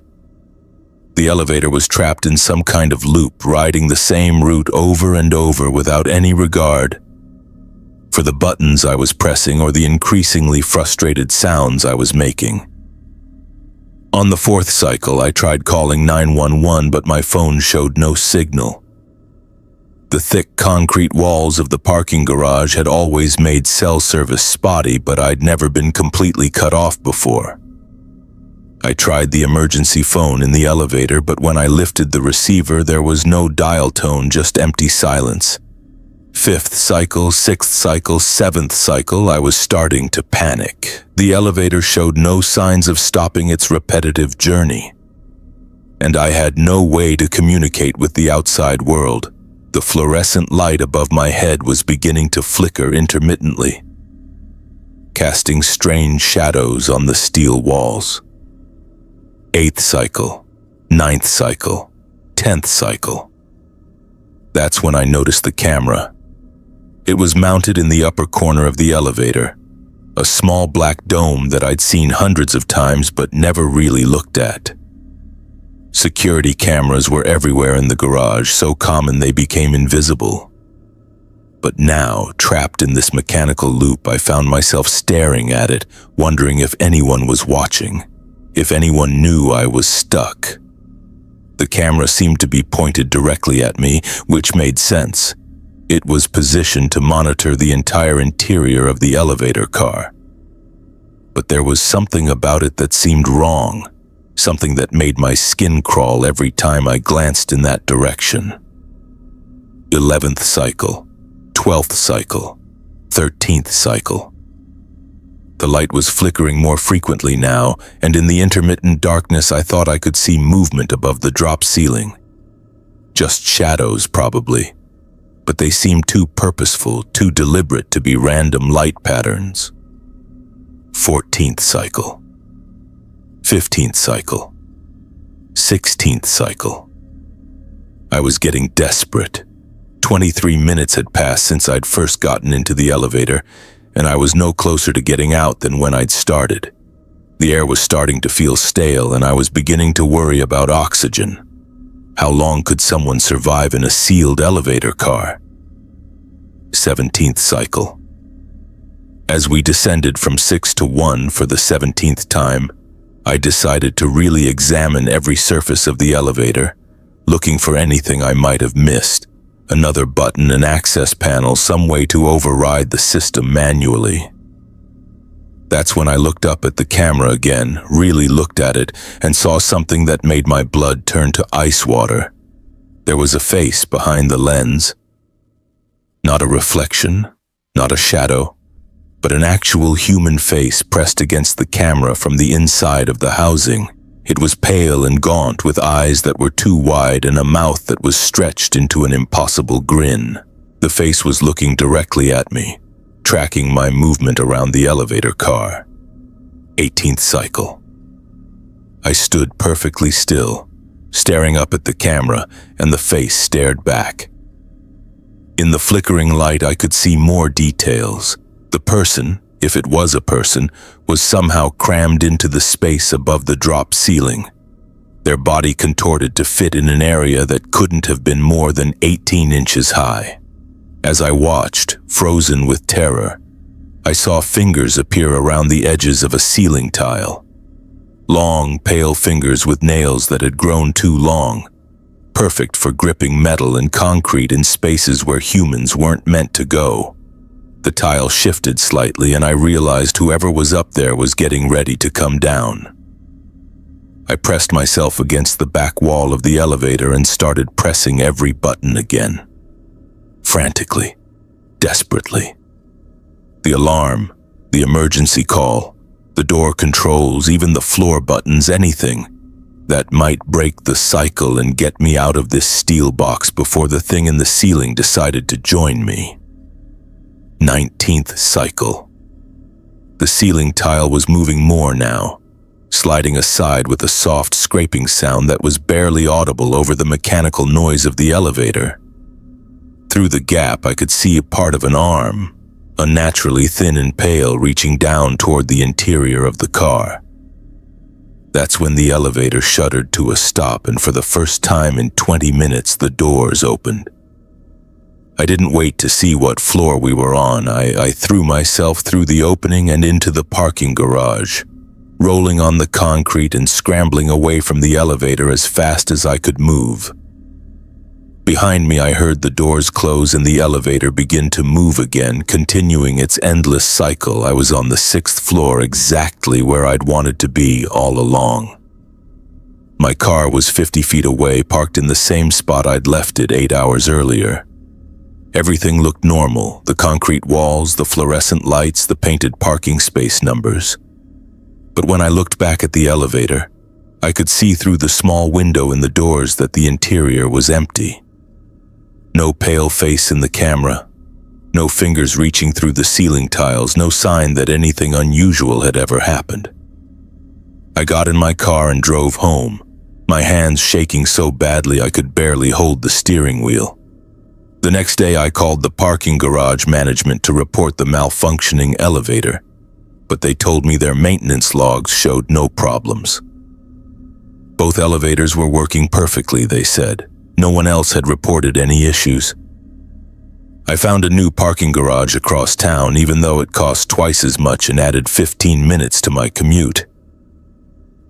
The elevator was trapped in some kind of loop, riding the same route over and over without any regard for the buttons I was pressing or the increasingly frustrated sounds I was making. On the 4th cycle, I tried calling 911, but my phone showed no signal. The thick concrete walls of the parking garage had always made cell service spotty, but I'd never been completely cut off before. I tried the emergency phone in the elevator, but when I lifted the receiver, there was no dial tone, just empty silence. 5th cycle, 6th cycle, 7th cycle, I was starting to panic. The elevator showed no signs of stopping its repetitive journey, and I had no way to communicate with the outside world. The fluorescent light above my head was beginning to flicker intermittently, casting strange shadows on the steel walls. 8th cycle, 9th cycle, 10th cycle. That's when I noticed the camera. It was mounted in the upper corner of the elevator, a small black dome that I'd seen hundreds of times but never really looked at. Security cameras were everywhere in the garage, so common they became invisible. But now, trapped in this mechanical loop, I found myself staring at it, wondering if anyone was watching. If anyone knew I was stuck. The camera seemed to be pointed directly at me, which made sense. It was positioned to monitor the entire interior of the elevator car. But there was something about it that seemed wrong, something that made my skin crawl every time I glanced in that direction. 11th cycle, 12th cycle, 13th cycle. The light was flickering more frequently now, and in the intermittent darkness I thought I could see movement above the drop ceiling. Just shadows, probably, but they seemed too purposeful, too deliberate to be random light patterns. 14th cycle, 15th cycle, 16th cycle. I was getting desperate. 23 minutes had passed since I'd first gotten into the elevator, and I was no closer to getting out than when I'd started. The air was starting to feel stale, and I was beginning to worry about oxygen. How long could someone survive in a sealed elevator car? 17th cycle. As we descended from 6 to 1 for the 17th time, I decided to really examine every surface of the elevator, looking for anything I might have missed. Another button, an access panel, some way to override the system manually. That's when I looked up at the camera again, really looked at it, and saw something that made my blood turn to ice water. There was a face behind the lens. Not a reflection, not a shadow, but an actual human face pressed against the camera from the inside of the housing. It was pale and gaunt, with eyes that were too wide and a mouth that was stretched into an impossible grin. The face was looking directly at me, tracking my movement around the elevator car. 18th cycle. I stood perfectly still, staring up at the camera, and the face stared back. In the flickering light, I could see more details. The person, if it was a person, was somehow crammed into the space above the drop ceiling. Their body contorted to fit in an area that couldn't have been more than 18 inches high. As I watched, frozen with terror, I saw fingers appear around the edges of a ceiling tile. Long, pale fingers with nails that had grown too long, perfect for gripping metal and concrete in spaces where humans weren't meant to go. The tile shifted slightly, and I realized whoever was up there was getting ready to come down. I pressed myself against the back wall of the elevator and started pressing every button again. Frantically, desperately. The alarm, the emergency call, the door controls, even the floor buttons, anything that might break the cycle and get me out of this steel box before the thing in the ceiling decided to join me. 19th cycle. The ceiling tile was moving more now, sliding aside with a soft scraping sound that was barely audible over the mechanical noise of the elevator. Through the gap, I could see a part of an arm, unnaturally thin and pale, reaching down toward the interior of the car. That's when the elevator shuddered to a stop, and for the first time in 20 minutes, the doors opened. I didn't wait to see what floor we were on. I threw myself through the opening and into the parking garage, rolling on the concrete and scrambling away from the elevator as fast as I could move. Behind me, I heard the doors close and the elevator begin to move again, continuing its endless cycle. I was on the 6th floor, exactly where I'd wanted to be all along. My car was 50 feet away, parked in the same spot I'd left it 8 hours earlier. Everything looked normal, the concrete walls, the fluorescent lights, the painted parking space numbers. But when I looked back at the elevator, I could see through the small window in the doors that the interior was empty. No pale face in the camera, no fingers reaching through the ceiling tiles, no sign that anything unusual had ever happened. I got in my car and drove home, my hands shaking so badly I could barely hold the steering wheel. The next day, I called the parking garage management to report the malfunctioning elevator, but they told me their maintenance logs showed no problems. Both elevators were working perfectly, they said. No one else had reported any issues. I found a new parking garage across town, even though it cost twice as much and added 15 minutes to my commute.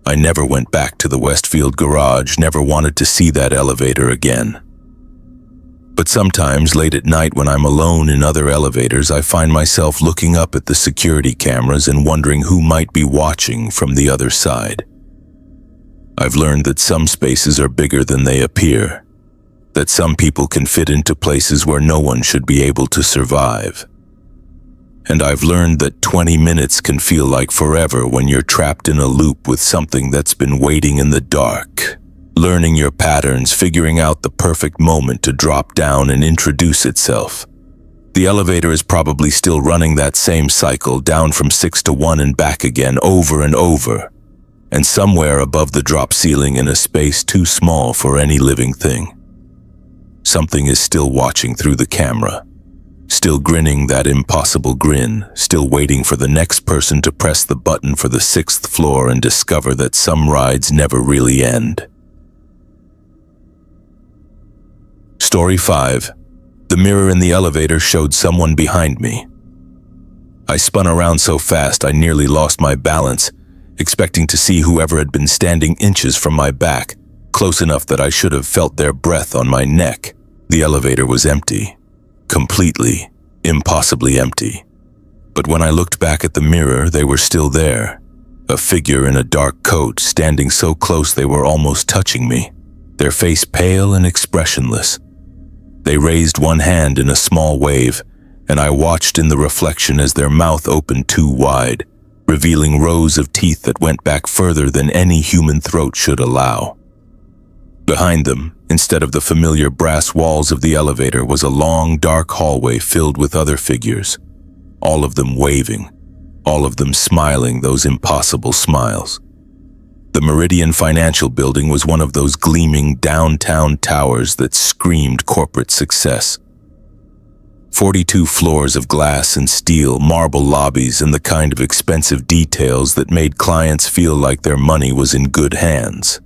I never went back to the Westfield garage, never wanted to see that elevator again. But sometimes, late at night when I'm alone in other elevators, I find myself looking up at the security cameras and wondering who might be watching from the other side. I've learned that some spaces are bigger than they appear, that some people can fit into places where no one should be able to survive. And I've learned that 20 minutes can feel like forever when you're trapped in a loop with something that's been waiting in the dark, learning your patterns, figuring out the perfect moment to drop down and introduce itself. The elevator is probably still running that same cycle, down from 6 to 1 and back again, over and over. And somewhere above the drop ceiling, in a space too small for any living thing, something is still watching through the camera, still grinning that impossible grin, still waiting for the next person to press the button for the 6th floor and discover that some rides never really end. Story 5. The mirror in the elevator showed someone behind me. I spun around so fast I nearly lost my balance, expecting to see whoever had been standing inches from my back, close enough that I should have felt their breath on my neck. The elevator was empty. Completely, impossibly empty. But when I looked back at the mirror, they were still there. A figure in a dark coat, standing so close they were almost touching me, their face pale and expressionless. They raised one hand in a small wave, and I watched in the reflection as their mouth opened too wide, revealing rows of teeth that went back further than any human throat should allow. Behind them, instead of the familiar brass walls of the elevator, was a long, dark hallway filled with other figures, all of them waving, all of them smiling those impossible smiles. The Meridian Financial Building was one of those gleaming downtown towers that screamed corporate success. 42 floors of glass and steel, marble lobbies, and the kind of expensive details that made clients feel like their money was in good hands.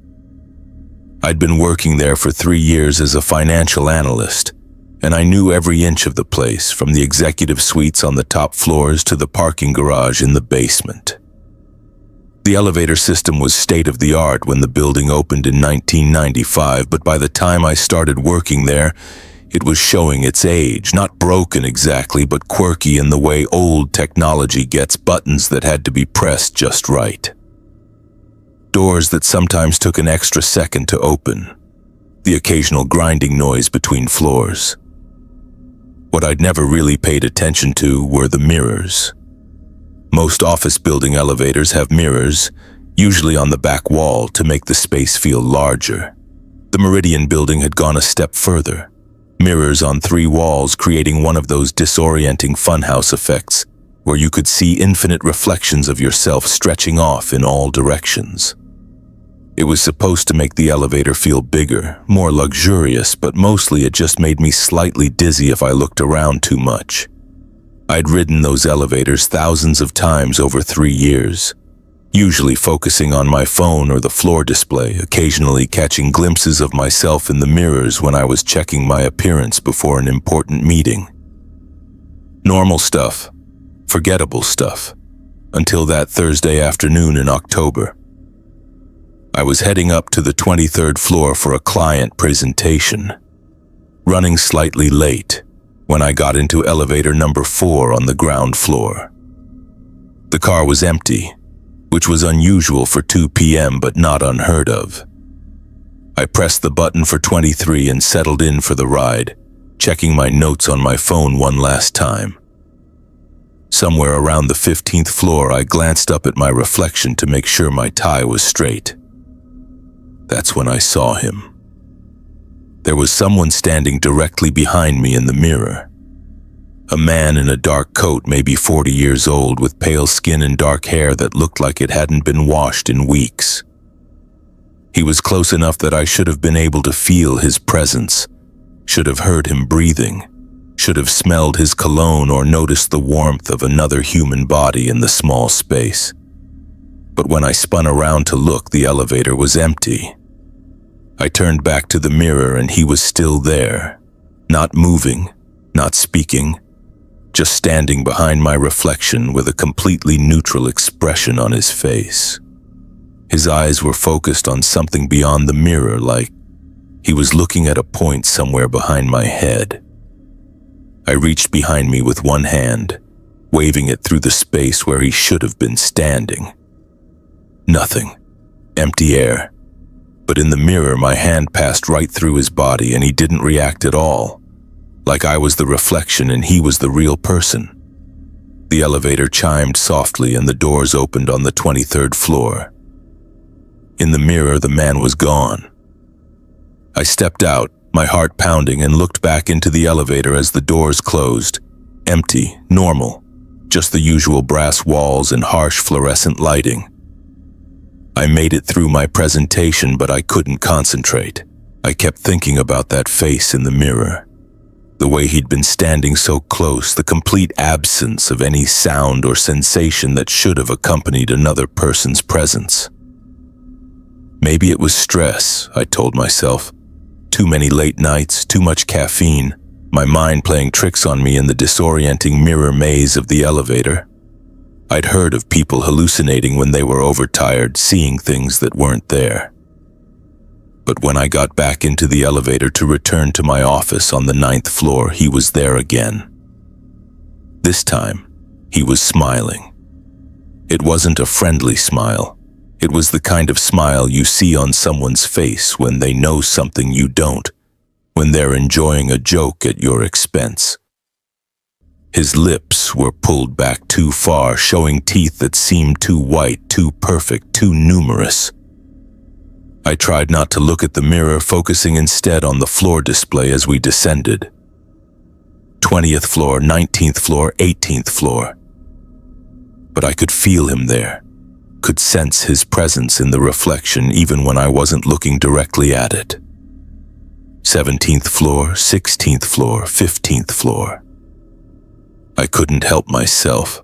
I'd been working there for 3 years as a financial analyst, and I knew every inch of the place, from the executive suites on the top floors to the parking garage in the basement. The elevator system was state-of-the-art when the building opened in 1995, but by the time I started working there, it was showing its age, not broken exactly, but quirky in the way old technology gets, buttons that had to be pressed just right. Doors that sometimes took an extra second to open, the occasional grinding noise between floors. What I'd never really paid attention to were the mirrors. Most office building elevators have mirrors, usually on the back wall, to make the space feel larger. The Meridian building had gone a step further. Mirrors on 3 walls, creating one of those disorienting funhouse effects where you could see infinite reflections of yourself stretching off in all directions. It was supposed to make the elevator feel bigger, more luxurious, but mostly it just made me slightly dizzy if I looked around too much. I'd ridden those elevators thousands of times over 3 years, usually focusing on my phone or the floor display, occasionally catching glimpses of myself in the mirrors when I was checking my appearance before an important meeting. Normal stuff, forgettable stuff, until that Thursday afternoon in October. I was heading up to the 23rd floor for a client presentation, running slightly late when I got into elevator number 4 on the ground floor. The car was empty, which was unusual for 2 p.m. but not unheard of. I pressed the button for 23 and settled in for the ride, checking my notes on my phone one last time. Somewhere around the 15th floor, I glanced up at my reflection to make sure my tie was straight. That's when I saw him. There was someone standing directly behind me in the mirror. A man in a dark coat, maybe 40 years old, with pale skin and dark hair that looked like it hadn't been washed in weeks. He was close enough that I should have been able to feel his presence, should have heard him breathing, should have smelled his cologne or noticed the warmth of another human body in the small space. But when I spun around to look, the elevator was empty. I turned back to the mirror and he was still there, not moving, not speaking, just standing behind my reflection with a completely neutral expression on his face. His eyes were focused on something beyond the mirror, like he was looking at a point somewhere behind my head. I reached behind me with one hand, waving it through the space where he should have been standing. Nothing. Empty air. But in the mirror, my hand passed right through his body and he didn't react at all, like I was the reflection and he was the real person. The elevator chimed softly and the doors opened on the 23rd floor. In the mirror, the man was gone. I stepped out, my heart pounding, and looked back into the elevator as the doors closed. Empty, normal, just the usual brass walls and harsh fluorescent lighting. I made it through my presentation, but I couldn't concentrate. I kept thinking about that face in the mirror. The way he'd been standing so close, the complete absence of any sound or sensation that should have accompanied another person's presence. Maybe it was stress, I told myself. Too many late nights, too much caffeine, my mind playing tricks on me in the disorienting mirror maze of the elevator. I'd heard of people hallucinating when they were overtired, seeing things that weren't there. But when I got back into the elevator to return to my office on the 9th floor, he was there again. This time, he was smiling. It wasn't a friendly smile. It was the kind of smile you see on someone's face when they know something you don't, when they're enjoying a joke at your expense. His lips were pulled back too far, showing teeth that seemed too white, too perfect, too numerous. I tried not to look at the mirror, focusing instead on the floor display as we descended. 20th floor, 19th floor, 18th floor. But I could feel him there, could sense his presence in the reflection even when I wasn't looking directly at it. 17th floor, 16th floor, 15th floor. I couldn't help myself.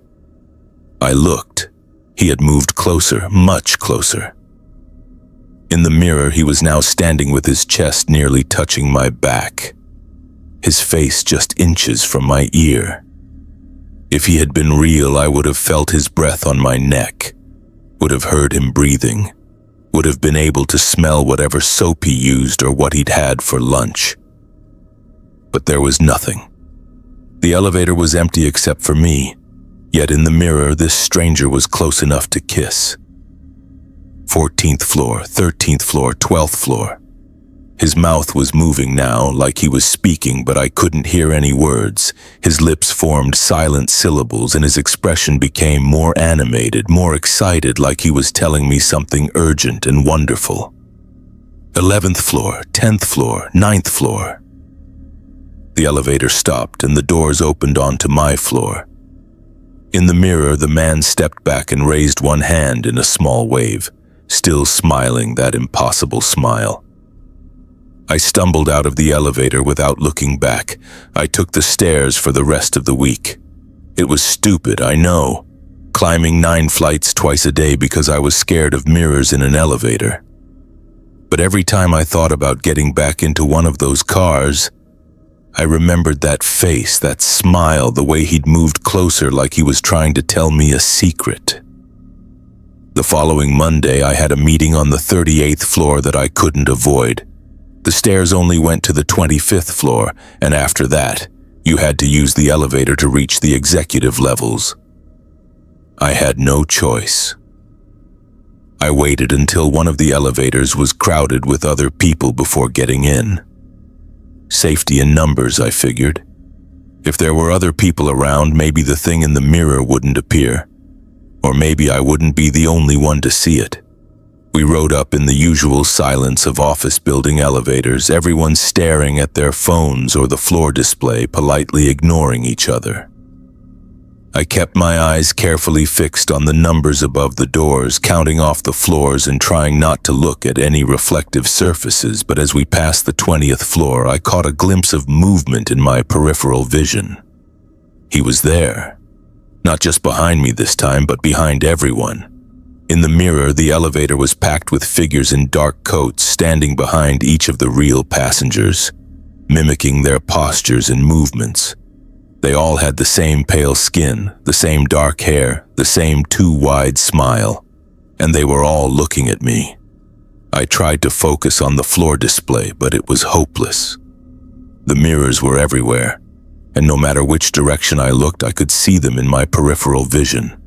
I looked. He had moved closer, much closer. In the mirror, he was now standing with his chest nearly touching my back, his face just inches from my ear. If he had been real, I would have felt his breath on my neck, would have heard him breathing, would have been able to smell whatever soap he used or what he'd had for lunch. But there was nothing. The elevator was empty except for me, yet in the mirror, this stranger was close enough to kiss. 14th floor, 13th floor, 12th floor. His mouth was moving now, like he was speaking, but I couldn't hear any words. His lips formed silent syllables, and his expression became more animated, more excited, like he was telling me something urgent and wonderful. 11th floor, 10th floor, 9th floor. The elevator stopped, and the doors opened onto my floor. In the mirror, the man stepped back and raised one hand in a small wave, still smiling that impossible smile. I stumbled out of the elevator without looking back. I took the stairs for the rest of the week. It was stupid, I know, climbing 9 flights twice a day because I was scared of mirrors in an elevator. But every time I thought about getting back into one of those cars, I remembered that face, that smile, the way he'd moved closer like he was trying to tell me a secret. The following Monday, I had a meeting on the 38th floor that I couldn't avoid. The stairs only went to the 25th floor, and after that, you had to use the elevator to reach the executive levels. I had no choice. I waited until one of the elevators was crowded with other people before getting in. Safety in numbers, I figured. If there were other people around, maybe the thing in the mirror wouldn't appear. Or maybe I wouldn't be the only one to see it. We rode up in the usual silence of office building elevators, everyone staring at their phones or the floor display, politely ignoring each other. I kept my eyes carefully fixed on the numbers above the doors, counting off the floors and trying not to look at any reflective surfaces, but as we passed the 20th floor, I caught a glimpse of movement in my peripheral vision. He was there. Not just behind me this time, but behind everyone. In the mirror, the elevator was packed with figures in dark coats standing behind each of the real passengers, mimicking their postures and movements. They all had the same pale skin, the same dark hair, the same too wide smile, and they were all looking at me. I tried to focus on the floor display, but it was hopeless. The mirrors were everywhere, and no matter which direction I looked, I could see them in my peripheral vision.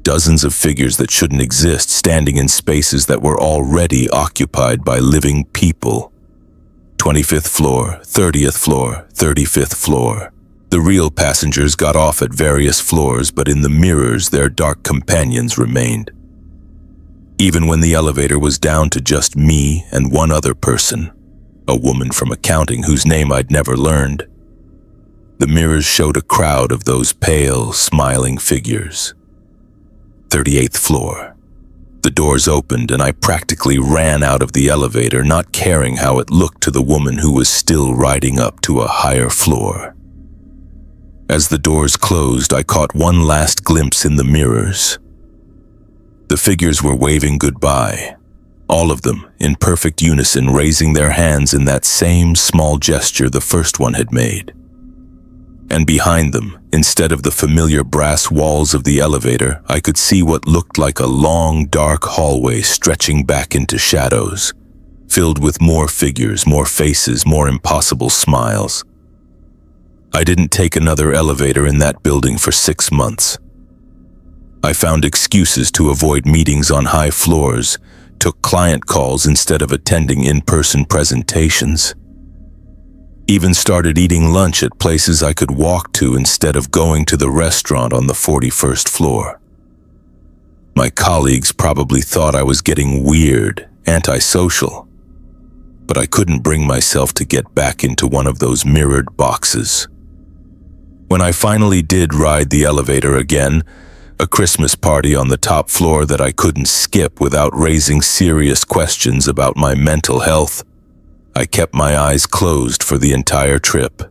Dozens of figures that shouldn't exist standing in spaces that were already occupied by living people. 25th floor, 30th floor, 35th floor. The real passengers got off at various floors, but in the mirrors their dark companions remained. Even when the elevator was down to just me and one other person, a woman from accounting whose name I'd never learned, the mirrors showed a crowd of those pale, smiling figures. 38th floor. The doors opened and I practically ran out of the elevator, not caring how it looked to the woman who was still riding up to a higher floor. As the doors closed, I caught one last glimpse in the mirrors. The figures were waving goodbye, all of them in perfect unison, raising their hands in that same small gesture the first one had made. And behind them, instead of the familiar brass walls of the elevator, I could see what looked like a long, dark hallway stretching back into shadows, filled with more figures, more faces, more impossible smiles. I didn't take another elevator in that building for 6 months. I found excuses to avoid meetings on high floors, took client calls instead of attending in-person presentations. Even started eating lunch at places I could walk to instead of going to the restaurant on the 41st floor. My colleagues probably thought I was getting weird, antisocial, but I couldn't bring myself to get back into one of those mirrored boxes. When I finally did ride the elevator again, a Christmas party on the top floor that I couldn't skip without raising serious questions about my mental health, I kept my eyes closed for the entire trip.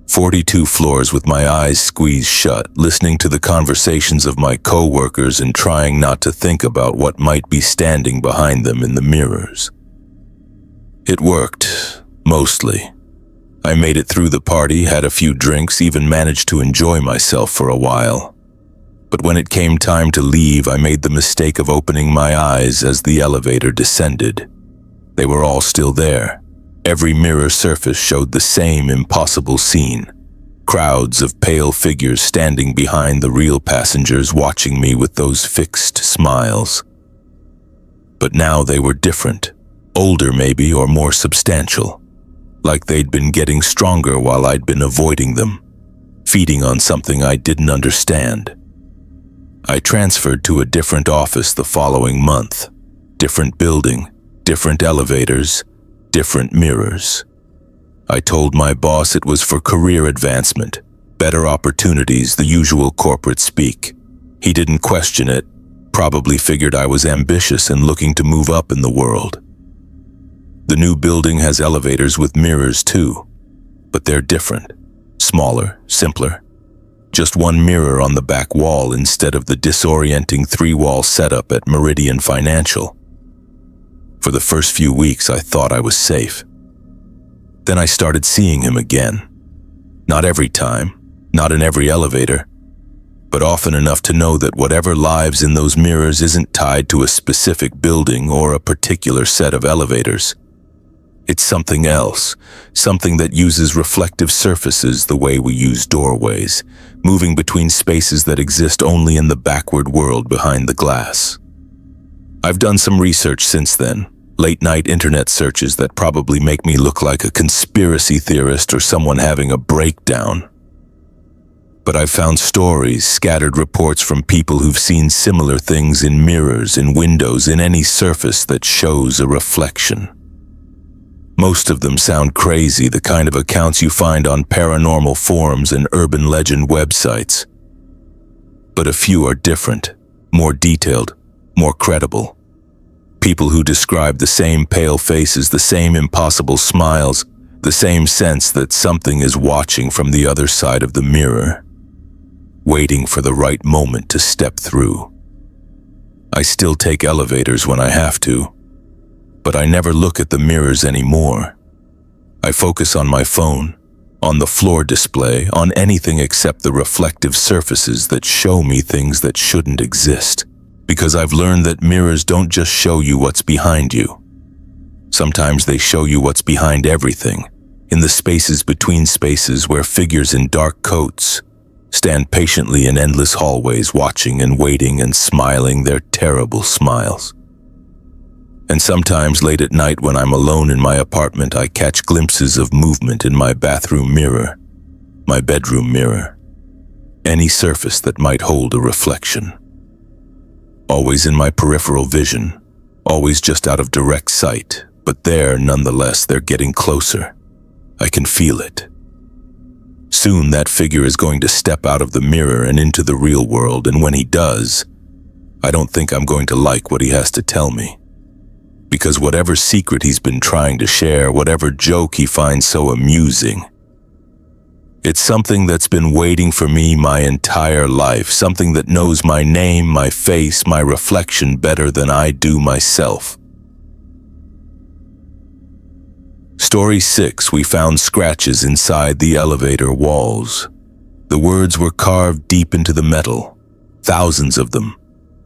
42 floors with my eyes squeezed shut, listening to the conversations of my coworkers and trying not to think about what might be standing behind them in the mirrors. It worked, mostly. I made it through the party, had a few drinks, even managed to enjoy myself for a while. But when it came time to leave, I made the mistake of opening my eyes as the elevator descended. They were all still there. Every mirror surface showed the same impossible scene. Crowds of pale figures standing behind the real passengers watching me with those fixed smiles. But now they were different, older maybe, or more substantial. Like they'd been getting stronger while I'd been avoiding them, feeding on something I didn't understand. I transferred to a different office the following month. Different building, different elevators, different mirrors. I told my boss it was for career advancement, better opportunities, the usual corporate speak. He didn't question it, probably figured I was ambitious and looking to move up in the world. The new building has elevators with mirrors too, but they're different, smaller, simpler. Just one mirror on the back wall instead of the disorienting 3-wall setup at Meridian Financial. For the first few weeks, I thought I was safe. Then I started seeing him again. Not every time, not in every elevator, but often enough to know that whatever lives in those mirrors isn't tied to a specific building or a particular set of elevators. It's something else, something that uses reflective surfaces the way we use doorways, moving between spaces that exist only in the backward world behind the glass. I've done some research since then, late-night internet searches that probably make me look like a conspiracy theorist or someone having a breakdown. But I've found stories, scattered reports from people who've seen similar things in mirrors, in windows, in any surface that shows a reflection. Most of them sound crazy, the kind of accounts you find on paranormal forums and urban legend websites. But a few are different, more detailed, more credible. People who describe the same pale faces, the same impossible smiles, the same sense that something is watching from the other side of the mirror, waiting for the right moment to step through. I still take elevators when I have to, but I never look at the mirrors anymore. I focus on my phone, on the floor display, on anything except the reflective surfaces that show me things that shouldn't exist. Because I've learned that mirrors don't just show you what's behind you. Sometimes they show you what's behind everything, in the spaces between spaces where figures in dark coats stand patiently in endless hallways watching and waiting and smiling their terrible smiles. And sometimes late at night when I'm alone in my apartment, I catch glimpses of movement in my bathroom mirror, my bedroom mirror, any surface that might hold a reflection. Always in my peripheral vision, always just out of direct sight, but there, nonetheless, they're getting closer. I can feel it. Soon that figure is going to step out of the mirror and into the real world, and when he does, I don't think I'm going to like what he has to tell me. Because whatever secret he's been trying to share, whatever joke he finds so amusing, it's something that's been waiting for me my entire life, something that knows my name, my face, my reflection better than I do myself. Story 6, we found scratches inside the elevator walls. The words were carved deep into the metal, thousands of them,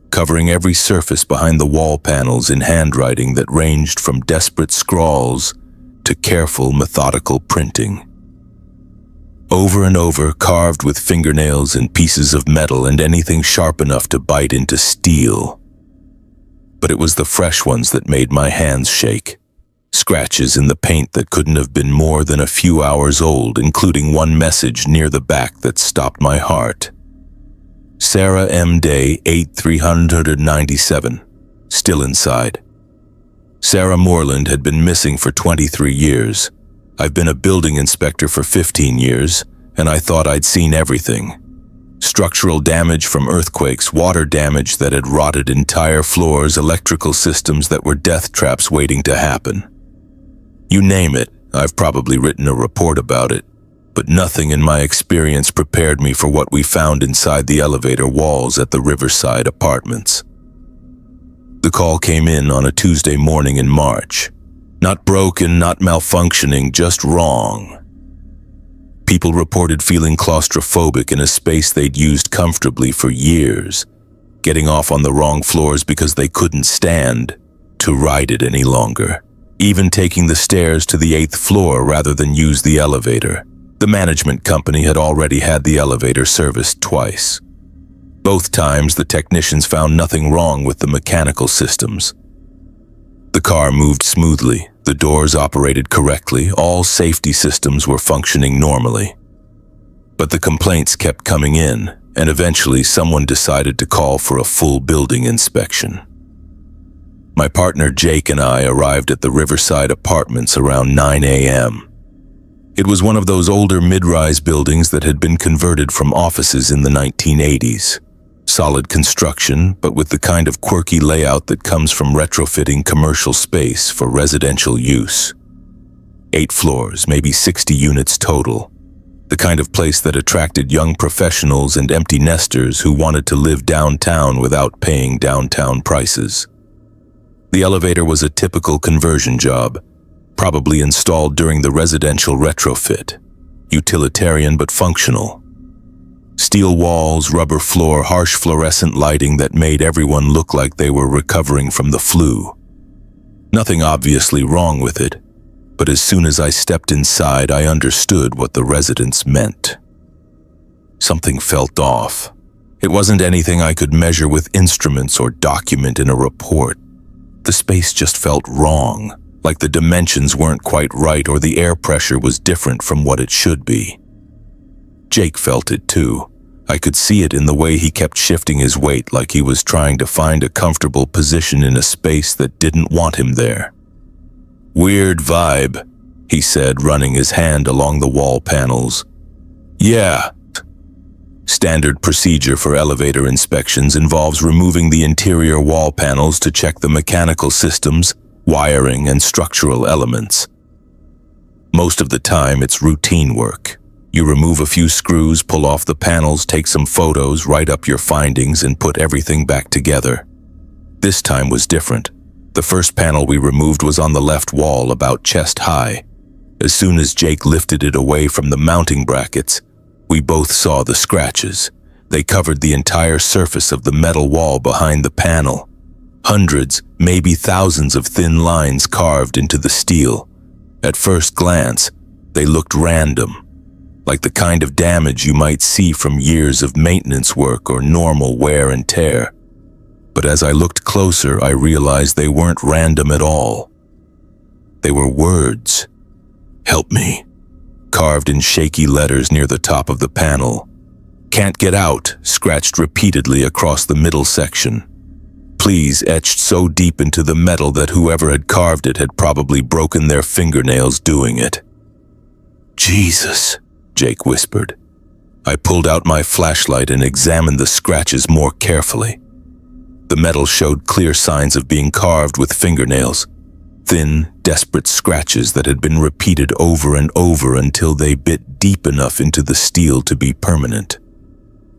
covering every surface behind the wall panels in handwriting that ranged from desperate scrawls to careful, methodical printing. Over and over, carved with fingernails and pieces of metal and anything sharp enough to bite into steel. But it was the fresh ones that made my hands shake. Scratches in the paint that couldn't have been more than a few hours old, including one message near the back that stopped my heart. Sarah M. Day, 8397, still inside. Sarah Moreland had been missing for 23 years. I've been a building inspector for 15 years, and I thought I'd seen everything. Structural damage from earthquakes, water damage that had rotted entire floors, electrical systems that were death traps waiting to happen. You name it, I've probably written a report about it, but nothing in my experience prepared me for what we found inside the elevator walls at the Riverside Apartments. The call came in on a Tuesday morning in March. Not broken, not malfunctioning, just wrong. People reported feeling claustrophobic in a space they'd used comfortably for years, getting off on the wrong floors because they couldn't stand to ride it any longer, even taking the stairs to the 8th floor rather than use the elevator. The management company had already had the elevator serviced twice. Both times, the technicians found nothing wrong with the mechanical systems. The car moved smoothly, the doors operated correctly, all safety systems were functioning normally. But the complaints kept coming in, and eventually someone decided to call for a full building inspection. My partner Jake and I arrived at the Riverside Apartments around 9 a.m. It was one of those older mid-rise buildings that had been converted from offices in the 1980s. Solid construction, but with the kind of quirky layout that comes from retrofitting commercial space for residential use. 8 floors, maybe 60 units total. The kind of place that attracted young professionals and empty nesters who wanted to live downtown without paying downtown prices. The elevator was a typical conversion job, probably installed during the residential retrofit. Utilitarian but functional. Steel walls, rubber floor, harsh fluorescent lighting that made everyone look like they were recovering from the flu. Nothing obviously wrong with it, but as soon as I stepped inside, I understood what the residents meant. Something felt off. It wasn't anything I could measure with instruments or document in a report. The space just felt wrong, like the dimensions weren't quite right or the air pressure was different from what it should be. Jake felt it too. I could see it in the way he kept shifting his weight like he was trying to find a comfortable position in a space that didn't want him there. "Weird vibe," he said, running his hand along the wall panels. "Yeah." Standard procedure for elevator inspections involves removing the interior wall panels to check the mechanical systems, wiring, and structural elements. Most of the time, it's routine work. You remove a few screws, pull off the panels, take some photos, write up your findings, and put everything back together. This time was different. The first panel we removed was on the left wall, about chest high. As soon as Jake lifted it away from the mounting brackets, we both saw the scratches. They covered the entire surface of the metal wall behind the panel. Hundreds, maybe thousands of thin lines carved into the steel. At first glance, they looked random, like the kind of damage you might see from years of maintenance work or normal wear and tear. But as I looked closer, I realized they weren't random at all. They were words. "Help me," carved in shaky letters near the top of the panel. "Can't get out," scratched repeatedly across the middle section. "Please," etched so deep into the metal that whoever had carved it had probably broken their fingernails doing it. "Jesus," Jake whispered. I pulled out my flashlight and examined the scratches more carefully. The metal showed clear signs of being carved with fingernails, thin, desperate scratches that had been repeated over and over until they bit deep enough into the steel to be permanent.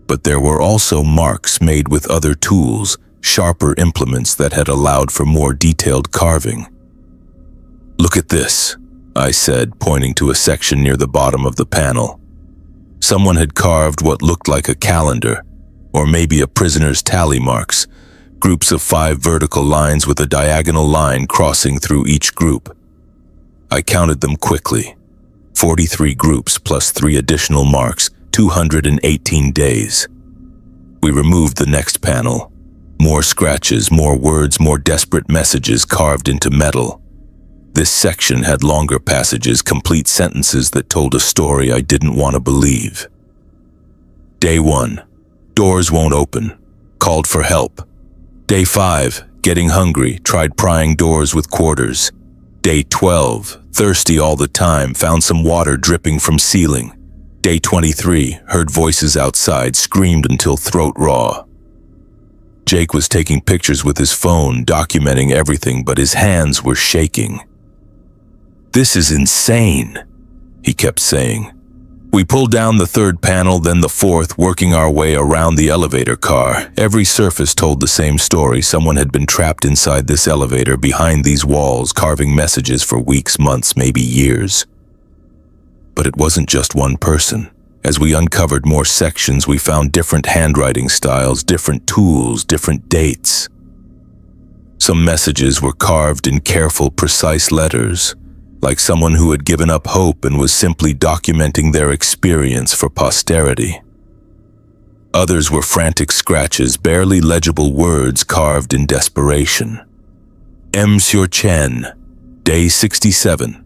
But there were also marks made with other tools, sharper implements that had allowed for more detailed carving. "Look at this," I said, pointing to a section near the bottom of the panel. Someone had carved what looked like a calendar, or maybe a prisoner's tally marks, groups of 5 vertical lines with a diagonal line crossing through each group. I counted them quickly. 43 groups plus 3 additional marks, 218 days. We removed the next panel. More scratches, more words, more desperate messages carved into metal. This section had longer passages, complete sentences that told a story I didn't want to believe. Day 1. Doors won't open. Called for help. Day 5. Getting hungry. Tried prying doors with quarters. Day 12. Thirsty all the time. Found some water dripping from ceiling. Day 23. Heard voices outside. Screamed until throat raw. Jake was taking pictures with his phone, documenting everything, but his hands were shaking. "This is insane," he kept saying. We pulled down the third panel, then the fourth, working our way around the elevator car. Every surface told the same story. Someone had been trapped inside this elevator, behind these walls, carving messages for weeks, months, maybe years. But it wasn't just one person. As we uncovered more sections, we found different handwriting styles, different tools, different dates. Some messages were carved in careful, precise letters, like someone who had given up hope and was simply documenting their experience for posterity. Others were frantic scratches, barely legible words carved in desperation. M. Sur Chen, Day 67.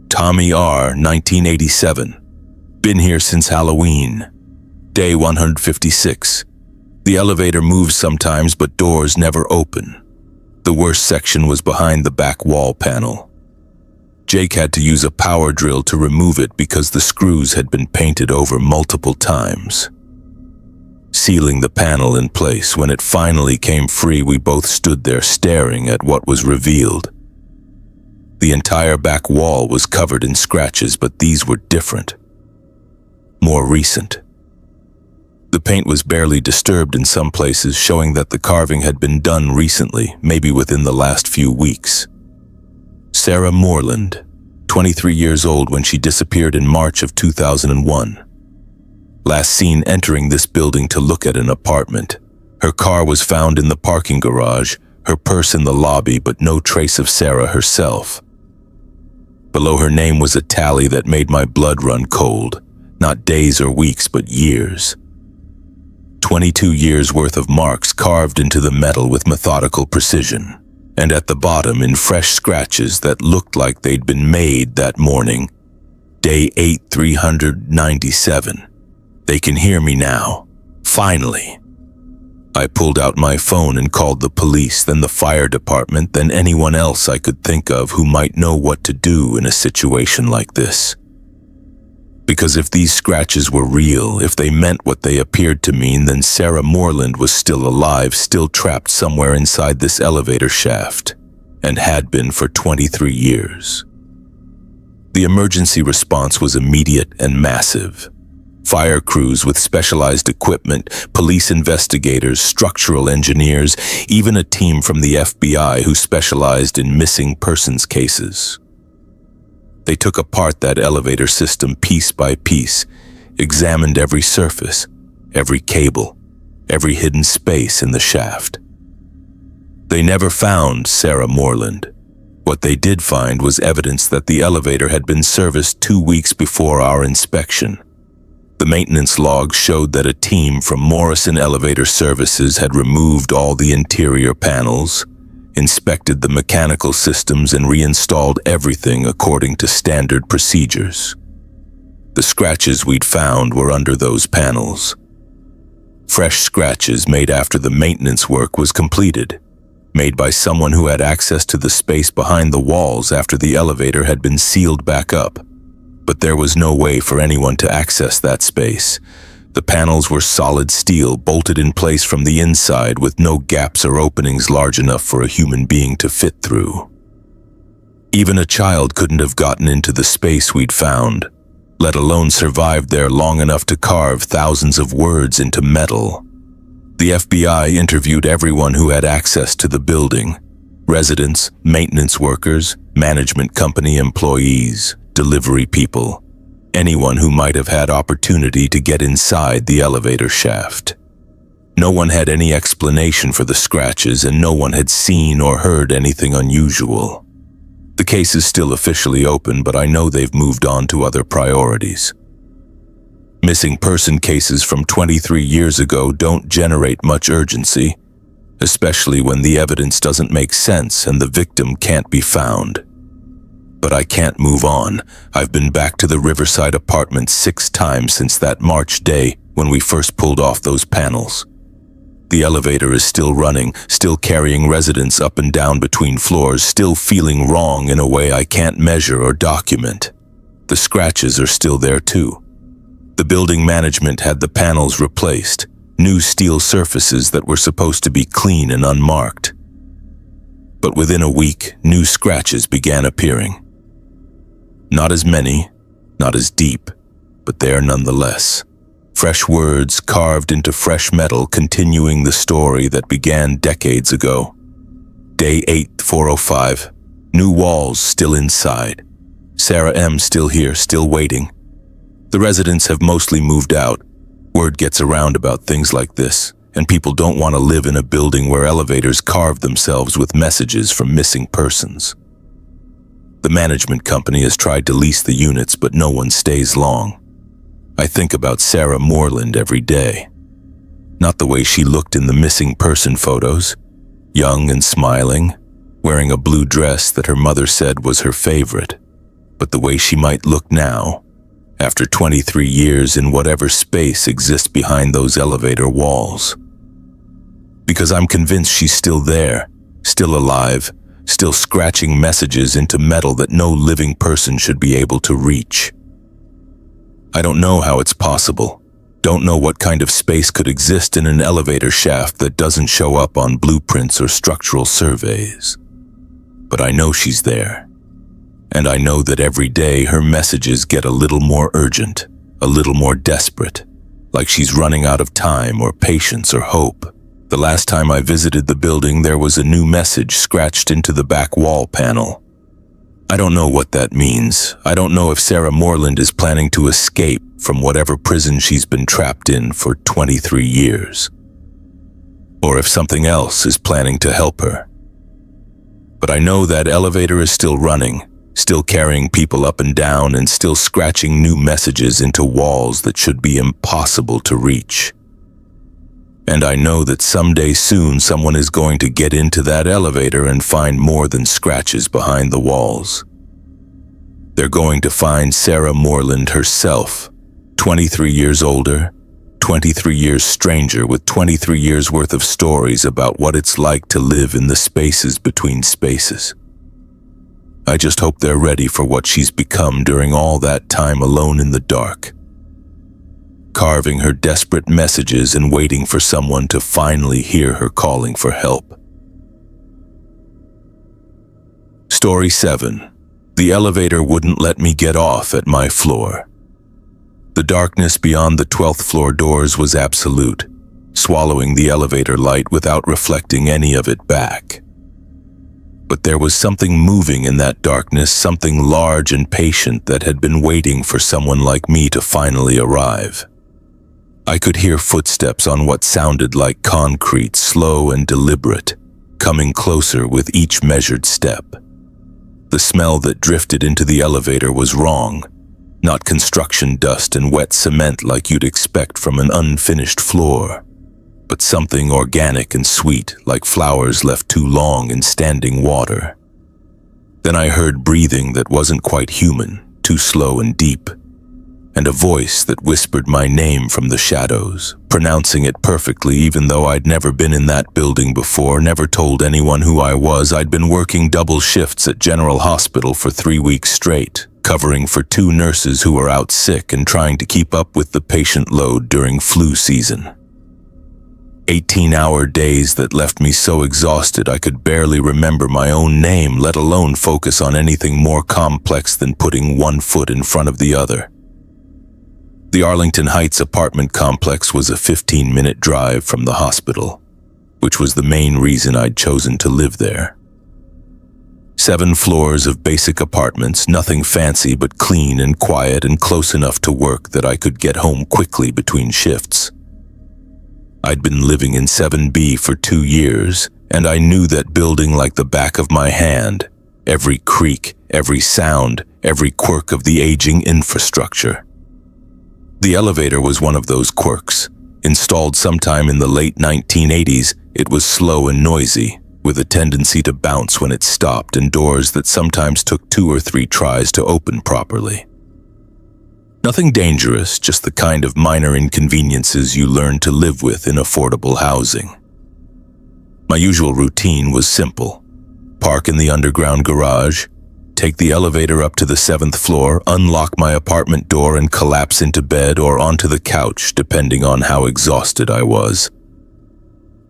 Tommy R., 1987. Been here since Halloween. Day 156. The elevator moves sometimes, but doors never open. The worst section was behind the back wall panel. Jake had to use a power drill to remove it because the screws had been painted over multiple times. Sealing the panel in place, when it finally came free, we both stood there staring at what was revealed. The entire back wall was covered in scratches, but these were different. More recent. The paint was barely disturbed in some places, showing that the carving had been done recently, maybe within the last few weeks. Sarah Moreland, 23 years old when she disappeared in March of 2001. Last seen entering this building to look at an apartment. Her car was found in the parking garage, her purse in the lobby, but no trace of Sarah herself. Below her name was a tally that made my blood run cold. Not days or weeks, but years. 22 years worth of marks carved into the metal with methodical precision. And at the bottom, in fresh scratches that looked like they'd been made that morning, Day 8397. They can hear me now. Finally. I pulled out my phone and called the police, then the fire department, then anyone else I could think of who might know what to do in a situation like this. Because if these scratches were real, if they meant what they appeared to mean, then Sarah Moreland was still alive, still trapped somewhere inside this elevator shaft, and had been for 23 years. The emergency response was immediate and massive. Fire crews with specialized equipment, police investigators, structural engineers, even a team from the FBI who specialized in missing persons cases. They took apart that elevator system piece by piece, examined every surface, every cable, every hidden space in the shaft. They never found Sarah Moreland. What they did find was evidence that the elevator had been serviced 2 weeks before our inspection. The maintenance logs showed that a team from Morrison Elevator Services had removed all the interior panels, inspected the mechanical systems, and reinstalled everything according to standard procedures. The scratches we'd found were under those panels. Fresh scratches made after the maintenance work was completed, made by someone who had access to the space behind the walls after the elevator had been sealed back up. But there was no way for anyone to access that space. The panels were solid steel, bolted in place from the inside with no gaps or openings large enough for a human being to fit through. Even a child couldn't have gotten into the space we'd found, let alone survived there long enough to carve thousands of words into metal. The FBI interviewed everyone who had access to the building: residents, maintenance workers, management company employees, delivery people, anyone who might have had opportunity to get inside the elevator shaft. No one had any explanation for the scratches, and no one had seen or heard anything unusual. The case is still officially open, but I know they've moved on to other priorities. Missing person cases from 23 years ago don't generate much urgency, especially when the evidence doesn't make sense and the victim can't be found. But I can't move on. I've been back to the Riverside apartment 6 times since that March day when we first pulled off those panels. The elevator is still running, still carrying residents up and down between floors, still feeling wrong in a way I can't measure or document. The scratches are still there too. The building management had the panels replaced, new steel surfaces that were supposed to be clean and unmarked. But within a week, new scratches began appearing. Not as many, not as deep, but there nonetheless. Fresh words carved into fresh metal, continuing the story that began decades ago. Day 8, 405. New walls still inside. Sarah M. still here, still waiting. The residents have mostly moved out. Word gets around about things like this, and people don't want to live in a building where elevators carve themselves with messages from missing persons. The management company has tried to lease the units, but no one stays long. I think about Sarah Moreland every day. Not the way she looked in the missing person photos, young and smiling, wearing a blue dress that her mother said was her favorite, but the way she might look now, after 23 years in whatever space exists behind those elevator walls. Because I'm convinced she's still there, still alive, still scratching messages into metal that no living person should be able to reach. I don't know how it's possible. Don't know what kind of space could exist in an elevator shaft that doesn't show up on blueprints or structural surveys. But I know she's there. And I know that every day her messages get a little more urgent, a little more desperate, like she's running out of time or patience or hope. The last time I visited the building, there was a new message scratched into the back wall panel. I don't know what that means. I don't know if Sarah Moreland is planning to escape from whatever prison she's been trapped in for 23 years. Or if something else is planning to help her. But I know that elevator is still running, still carrying people up and down, and still scratching new messages into walls that should be impossible to reach. And I know that someday soon someone is going to get into that elevator and find more than scratches behind the walls. They're going to find Sarah Moreland herself, 23 years older, 23 years stranger with 23 years worth of stories about what it's like to live in the spaces between spaces. I just hope they're ready for what she's become during all that time alone in the dark, carving her desperate messages and waiting for someone to finally hear her calling for help. Story 7. The elevator wouldn't let me get off at my floor. The darkness beyond the 12th floor doors was absolute, swallowing the elevator light without reflecting any of it back. But there was something moving in that darkness, something large and patient that had been waiting for someone like me to finally arrive. I could hear footsteps on what sounded like concrete, slow and deliberate, coming closer with each measured step. The smell that drifted into the elevator was wrong, not construction dust and wet cement like you'd expect from an unfinished floor, but something organic and sweet, like flowers left too long in standing water. Then I heard breathing that wasn't quite human, too slow and deep, and a voice that whispered my name from the shadows, pronouncing it perfectly even though I'd never been in that building before, never told anyone who I was. I'd been working double shifts at General Hospital for 3 weeks straight, covering for 2 nurses who were out sick and trying to keep up with the patient load during flu season. 18-hour days that left me so exhausted I could barely remember my own name, let alone focus on anything more complex than putting one foot in front of the other. The Arlington Heights apartment complex was a 15-minute drive from the hospital, which was the main reason I'd chosen to live there. 7 floors of basic apartments, nothing fancy but clean and quiet and close enough to work that I could get home quickly between shifts. I'd been living in 7B for 2 years, and I knew that building like the back of my hand, every creak, every sound, every quirk of the aging infrastructure. The elevator was one of those quirks. Installed sometime in the late 1980s, it was slow and noisy, with a tendency to bounce when it stopped, and doors that sometimes took 2 or 3 tries to open properly. Nothing dangerous, just the kind of minor inconveniences you learn to live with in affordable housing. My usual routine was simple: park in the underground garage, take the elevator up to the 7th floor, unlock my apartment door and collapse into bed or onto the couch, depending on how exhausted I was.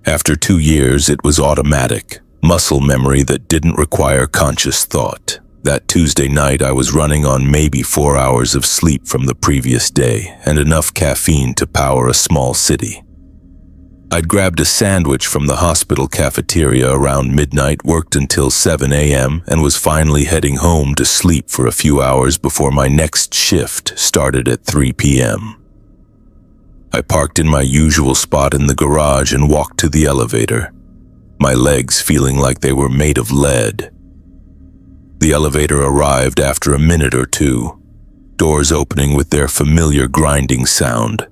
After 2 years, it was automatic, muscle memory that didn't require conscious thought. That Tuesday night, I was running on maybe 4 hours of sleep from the previous day and enough caffeine to power a small city. I'd grabbed a sandwich from the hospital cafeteria around midnight, worked until 7 a.m., and was finally heading home to sleep for a few hours before my next shift started at 3 p.m. I parked in my usual spot in the garage and walked to the elevator, my legs feeling like they were made of lead. The elevator arrived after a minute or two, doors opening with their familiar grinding sound.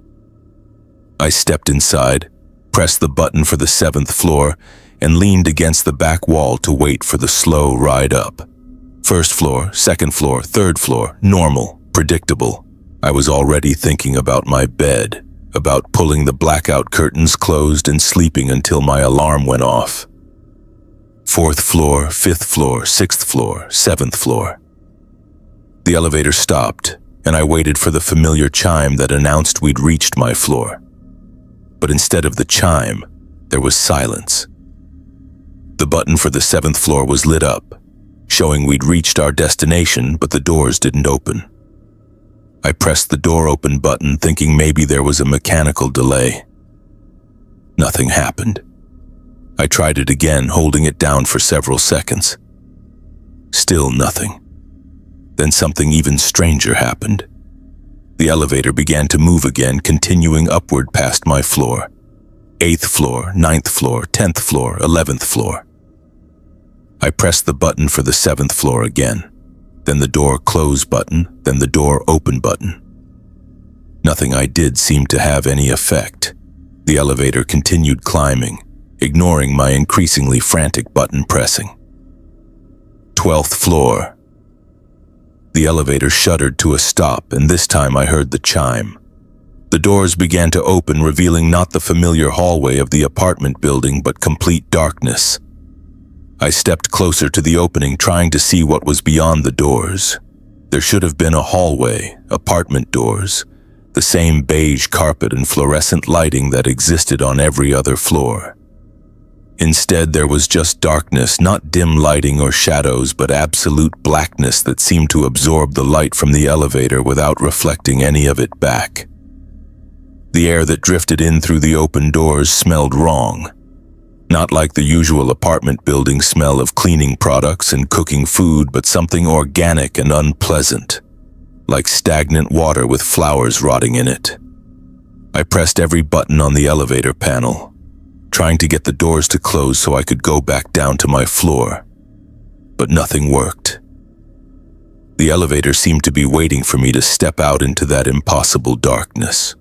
I stepped inside, pressed the button for the 7th floor, and leaned against the back wall to wait for the slow ride up. 1st floor, 2nd floor, 3rd floor, normal, predictable. I was already thinking about my bed, about pulling the blackout curtains closed and sleeping until my alarm went off. 4th floor, 5th floor, 6th floor, 7th floor. The elevator stopped, and I waited for the familiar chime that announced we'd reached my floor. But instead of the chime, there was silence. The button for the 7th floor was lit up, showing we'd reached our destination, but the doors didn't open. I pressed the door open button, thinking maybe there was a mechanical delay. Nothing happened. I tried it again, holding it down for several seconds. Still nothing. Then something even stranger happened. The elevator began to move again, continuing upward past my floor. 8th floor, 9th floor, 10th floor, 11th floor. I pressed the button for the 7th floor again, then the door close button, then the door open button. Nothing I did seemed to have any effect. The elevator continued climbing, ignoring my increasingly frantic button pressing. 12th floor. The elevator shuddered to a stop, and this time I heard the chime. The doors began to open, revealing not the familiar hallway of the apartment building, but complete darkness. I stepped closer to the opening, trying to see what was beyond the doors. There should have been a hallway, apartment doors, the same beige carpet and fluorescent lighting that existed on every other floor. Instead, there was just darkness, not dim lighting or shadows, but absolute blackness that seemed to absorb the light from the elevator without reflecting any of it back. The air that drifted in through the open doors smelled wrong. Not like the usual apartment building smell of cleaning products and cooking food, but something organic and unpleasant, like stagnant water with flowers rotting in it. I pressed every button on the elevator panel, trying to get the doors to close so I could go back down to my floor. But nothing worked. The elevator seemed to be waiting for me to step out into that impossible darkness.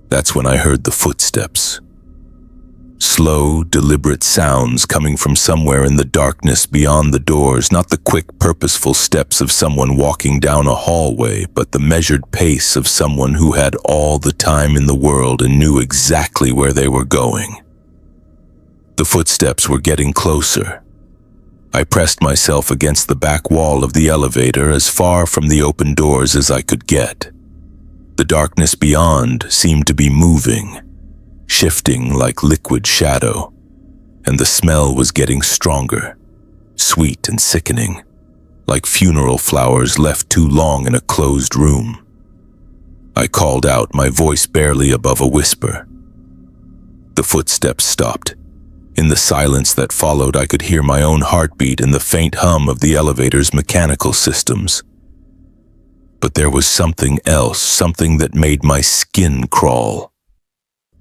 That's when I heard the footsteps. Slow, deliberate sounds coming from somewhere in the darkness beyond the doors, not the quick, purposeful steps of someone walking down a hallway, but the measured pace of someone who had all the time in the world and knew exactly where they were going. The footsteps were getting closer. I pressed myself against the back wall of the elevator, as far from the open doors as I could get. The darkness beyond seemed to be moving, shifting like liquid shadow, and the smell was getting stronger, sweet and sickening, like funeral flowers left too long in a closed room. I called out, my voice barely above a whisper. The footsteps stopped. In the silence that followed, I could hear my own heartbeat and the faint hum of the elevator's mechanical systems. But there was something else, something that made my skin crawl.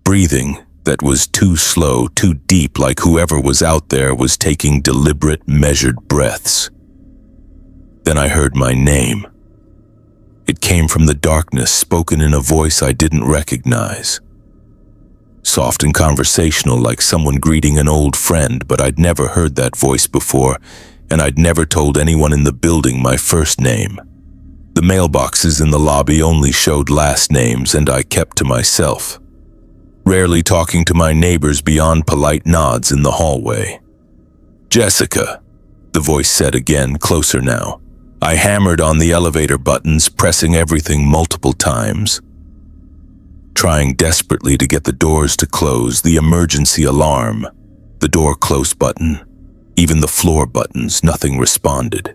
Breathing that was too slow, too deep, like whoever was out there was taking deliberate, measured breaths. Then I heard my name. It came from the darkness, spoken in a voice I didn't recognize. soft and conversational like someone greeting an old friend, but I'd never heard that voice before, and I'd never told anyone in the building my first name. The mailboxes in the lobby only showed last names, and I kept to myself, rarely talking to my neighbors beyond polite nods in the hallway. "Jessica," the voice said again, closer now. I hammered on the elevator buttons, pressing everything multiple times, trying desperately to get the doors to close, the emergency alarm, the door close button, even the floor buttons. Nothing responded.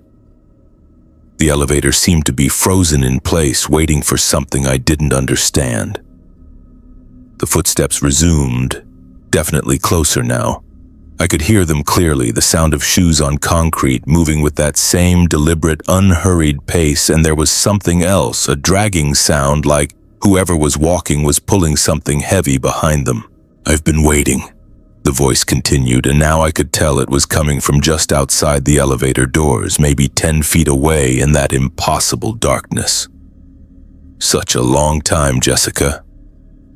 The elevator seemed to be frozen in place, waiting for something I didn't understand. The footsteps resumed, definitely closer now. I could hear them clearly, the sound of shoes on concrete, moving with that same deliberate, unhurried pace, and there was something else, a dragging sound, like whoever was walking was pulling something heavy behind them. "I've been waiting," the voice continued, and now I could tell it was coming from just outside the elevator doors, maybe 10 feet away in that impossible darkness. "Such a long time, Jessica."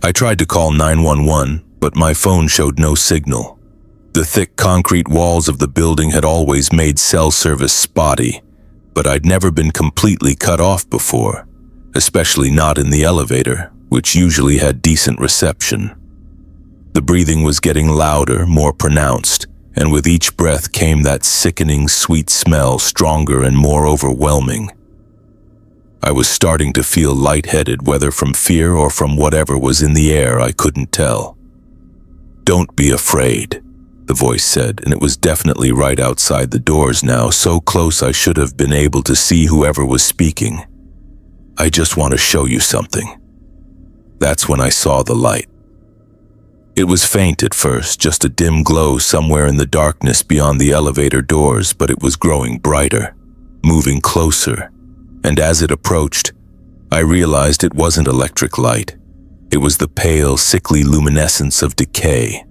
I tried to call 911, but my phone showed no signal. The thick concrete walls of the building had always made cell service spotty, but I'd never been completely cut off before, especially not in the elevator, which usually had decent reception. The breathing was getting louder, more pronounced, and with each breath came that sickening sweet smell, stronger and more overwhelming. I was starting to feel lightheaded, whether from fear or from whatever was in the air, I couldn't tell. "Don't be afraid," the voice said, and it was definitely right outside the doors now, so close I should have been able to see whoever was speaking. "I just want to show you something." That's when I saw the light. It was faint at first, just a dim glow somewhere in the darkness beyond the elevator doors, but it was growing brighter, moving closer, and as it approached, I realized it wasn't electric light. It was the pale, sickly luminescence of decay,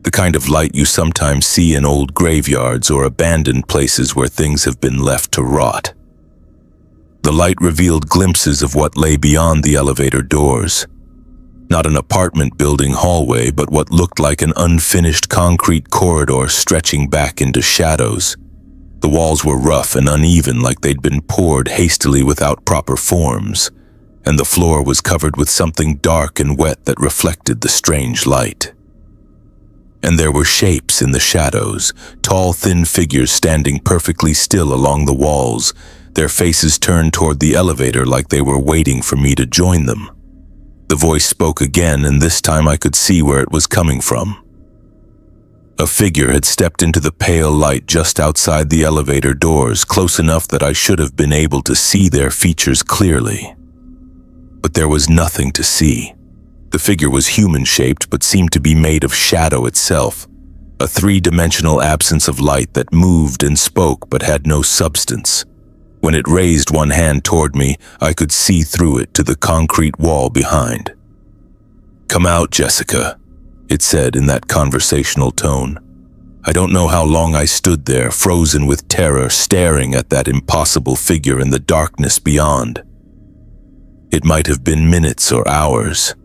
the kind of light you sometimes see in old graveyards or abandoned places where things have been left to rot. The light revealed glimpses of what lay beyond the elevator doors. Not an apartment building hallway, but what looked like an unfinished concrete corridor stretching back into shadows. The walls were rough and uneven, like they'd been poured hastily without proper forms, and the floor was covered with something dark and wet that reflected the strange light. And there were shapes in the shadows, tall, thin figures standing perfectly still along the walls, their faces turned toward the elevator like they were waiting for me to join them. The voice spoke again, and this time I could see where it was coming from. A figure had stepped into the pale light just outside the elevator doors, close enough that I should have been able to see their features clearly. But there was nothing to see. The figure was human-shaped but seemed to be made of shadow itself, a three-dimensional absence of light that moved and spoke but had no substance. When it raised one hand toward me, I could see through it to the concrete wall behind. "Come out, Jessica," it said in that conversational tone. I don't know how long I stood there, frozen with terror, staring at that impossible figure in the darkness beyond. It might have been minutes or hours.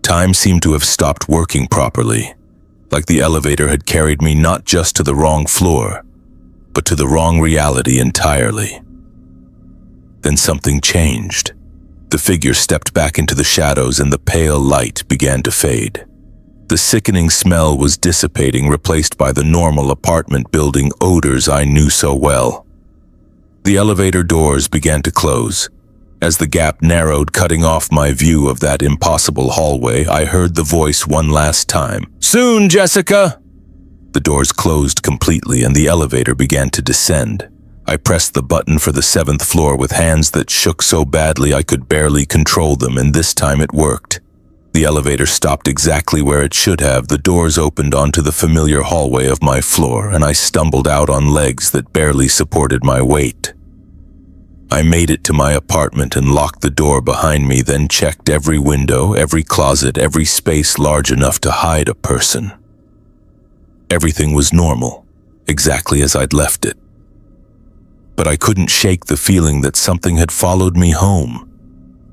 Time seemed to have stopped working properly, like the elevator had carried me not just to the wrong floor, but to the wrong reality entirely. Then something changed. The figure stepped back into the shadows and the pale light began to fade. The sickening smell was dissipating, replaced by the normal apartment building odors I knew so well. The elevator doors began to close. As the gap narrowed, cutting off my view of that impossible hallway, I heard the voice one last time. "Soon, Jessica!" The doors closed completely and the elevator began to descend. I pressed the button for the 7th floor with hands that shook so badly I could barely control them, and this time it worked. The elevator stopped exactly where it should have. The doors opened onto the familiar hallway of my floor, and I stumbled out on legs that barely supported my weight. I made it to my apartment and locked the door behind me, then checked every window, every closet, every space large enough to hide a person. Everything was normal, exactly as I'd left it. But I couldn't shake the feeling that something had followed me home.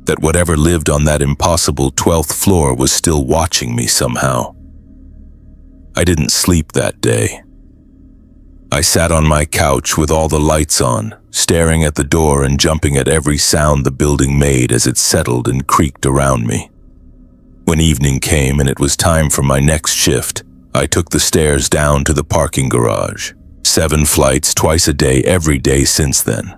that whatever lived on that impossible 12th floor was still watching me somehow. I didn't sleep that day. I sat on my couch with all the lights on, staring at the door and jumping at every sound the building made as it settled and creaked around me. When evening came and it was time for my next shift, I took the stairs down to the parking garage. 7 flights twice a day, every day since then.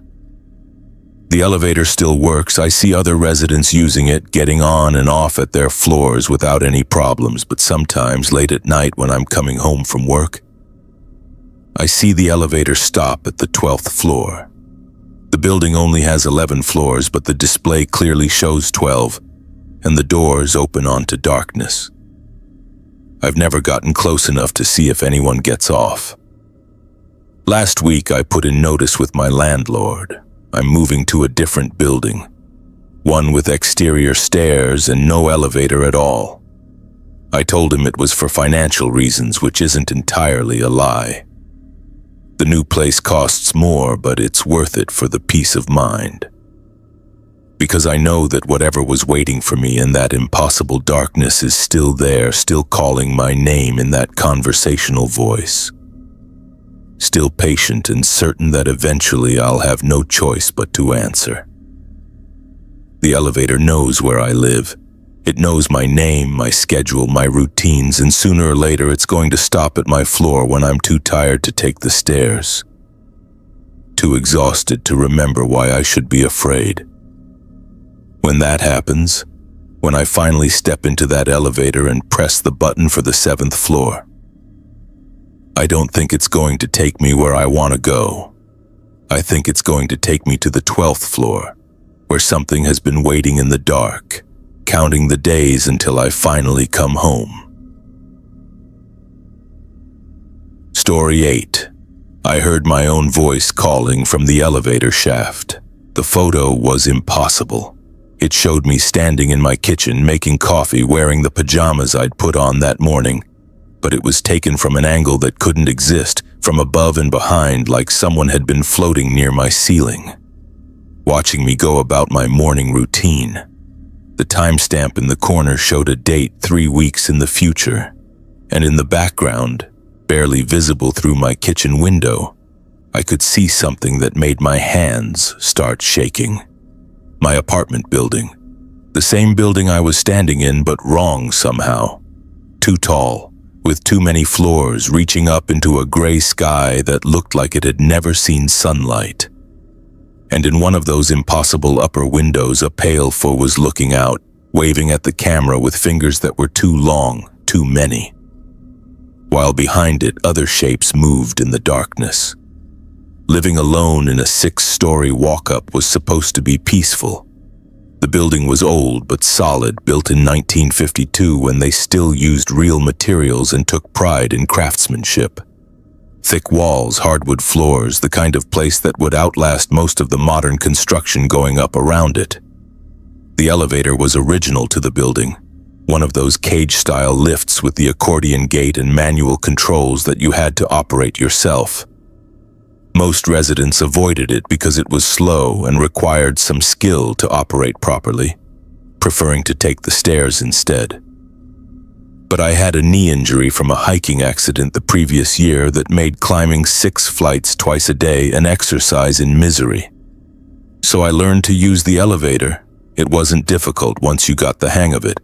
The elevator still works. I see other residents using it, getting on and off at their floors without any problems, but sometimes late at night when I'm coming home from work, I see the elevator stop at the 12th floor. The building only has 11 floors, but the display clearly shows 12, and the doors open onto darkness. I've never gotten close enough to see if anyone gets off. Last week I put in notice with my landlord. I'm moving to a different building, one with exterior stairs and no elevator at all. I told him it was for financial reasons, which isn't entirely a lie. The new place costs more, but it's worth it for the peace of mind. Because I know that whatever was waiting for me in that impossible darkness is still there, still calling my name in that conversational voice. Still patient and certain that eventually I'll have no choice but to answer. The elevator knows where I live. It knows my name, my schedule, my routines, and sooner or later it's going to stop at my floor when I'm too tired to take the stairs. Too exhausted to remember why I should be afraid. When that happens, when I finally step into that elevator and press the button for the 7th floor, I don't think it's going to take me where I want to go. I think it's going to take me to the 12th floor, where something has been waiting in the dark, counting the days until I finally come home. Story 8. I heard my own voice calling from the elevator shaft. The photo was impossible. It showed me standing in my kitchen making coffee wearing the pajamas I'd put on that morning, but it was taken from an angle that couldn't exist, from above and behind, like someone had been floating near my ceiling, watching me go about my morning routine. The timestamp in the corner showed a date 3 weeks in the future, and in the background, barely visible through my kitchen window, I could see something that made my hands start shaking. My apartment building. The same building I was standing in, but wrong somehow. Too tall, with too many floors, reaching up into a gray sky that looked like it had never seen sunlight. And in one of those impossible upper windows, a pale foe was looking out, waving at the camera with fingers that were too long, too many. While behind it, other shapes moved in the darkness. Living alone in a 6-story walk-up was supposed to be peaceful. The building was old but solid, built in 1952 when they still used real materials and took pride in craftsmanship. Thick walls, hardwood floors, the kind of place that would outlast most of the modern construction going up around it. The elevator was original to the building, one of those cage-style lifts with the accordion gate and manual controls that you had to operate yourself. Most residents avoided it because it was slow and required some skill to operate properly, preferring to take the stairs instead. But I had a knee injury from a hiking accident the previous year that made climbing 6 flights twice a day an exercise in misery. So I learned to use the elevator. It wasn't difficult once you got the hang of it.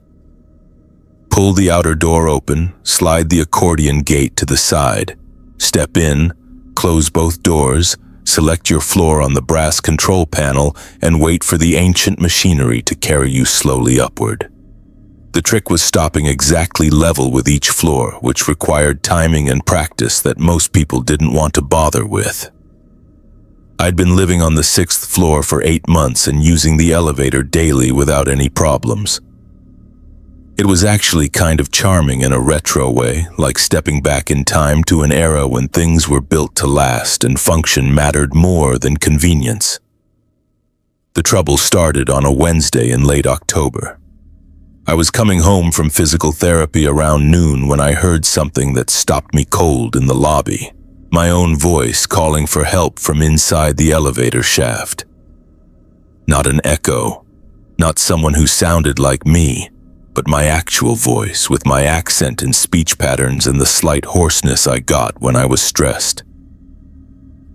Pull the outer door open, slide the accordion gate to the side, step in, close both doors, select your floor on the brass control panel, and wait for the ancient machinery to carry you slowly upward. The trick was stopping exactly level with each floor, which required timing and practice that most people didn't want to bother with. I'd been living on the 6th floor for 8 months and using the elevator daily without any problems. It was actually kind of charming in a retro way, like stepping back in time to an era when things were built to last and function mattered more than convenience. The trouble started on a Wednesday in late October. I was coming home from physical therapy around noon when I heard something that stopped me cold in the lobby. My own voice calling for help from inside the elevator shaft. Not an echo, Not someone who sounded like me, but my actual voice with my accent and speech patterns and the slight hoarseness I got when I was stressed.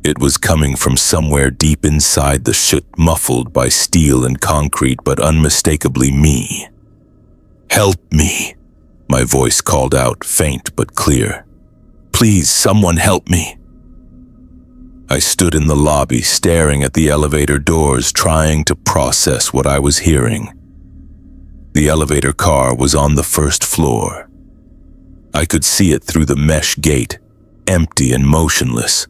It was coming from somewhere deep inside the shit, muffled by steel and concrete, but unmistakably me. "Help me," my voice called out, faint but clear. "Please, someone help me." I stood in the lobby, staring at the elevator doors, trying to process what I was hearing. The elevator car was on the first floor. I could see it through the mesh gate, empty and motionless.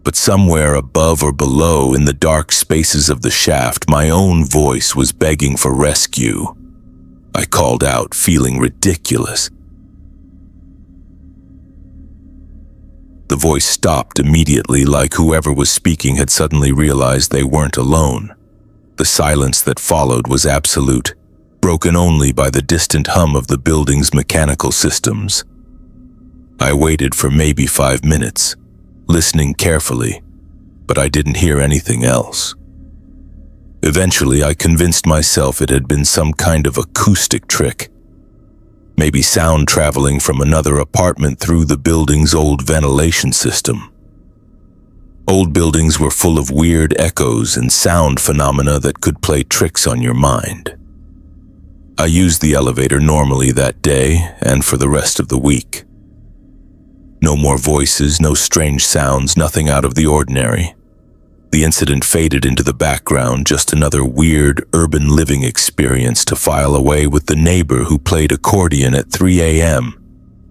But somewhere above or below, in the dark spaces of the shaft, my own voice was begging for rescue. I called out, feeling ridiculous. The voice stopped immediately, like whoever was speaking had suddenly realized they weren't alone. The silence that followed was absolute, broken only by the distant hum of the building's mechanical systems. I waited for maybe 5 minutes, listening carefully, but I didn't hear anything else. Eventually, I convinced myself it had been some kind of acoustic trick. Maybe sound traveling from another apartment through the building's old ventilation system. Old buildings were full of weird echoes and sound phenomena that could play tricks on your mind. I used the elevator normally that day and for the rest of the week. No more voices, no strange sounds, nothing out of the ordinary. The incident faded into the background, just another weird urban living experience to file away with the neighbor who played accordion at 3 a.m.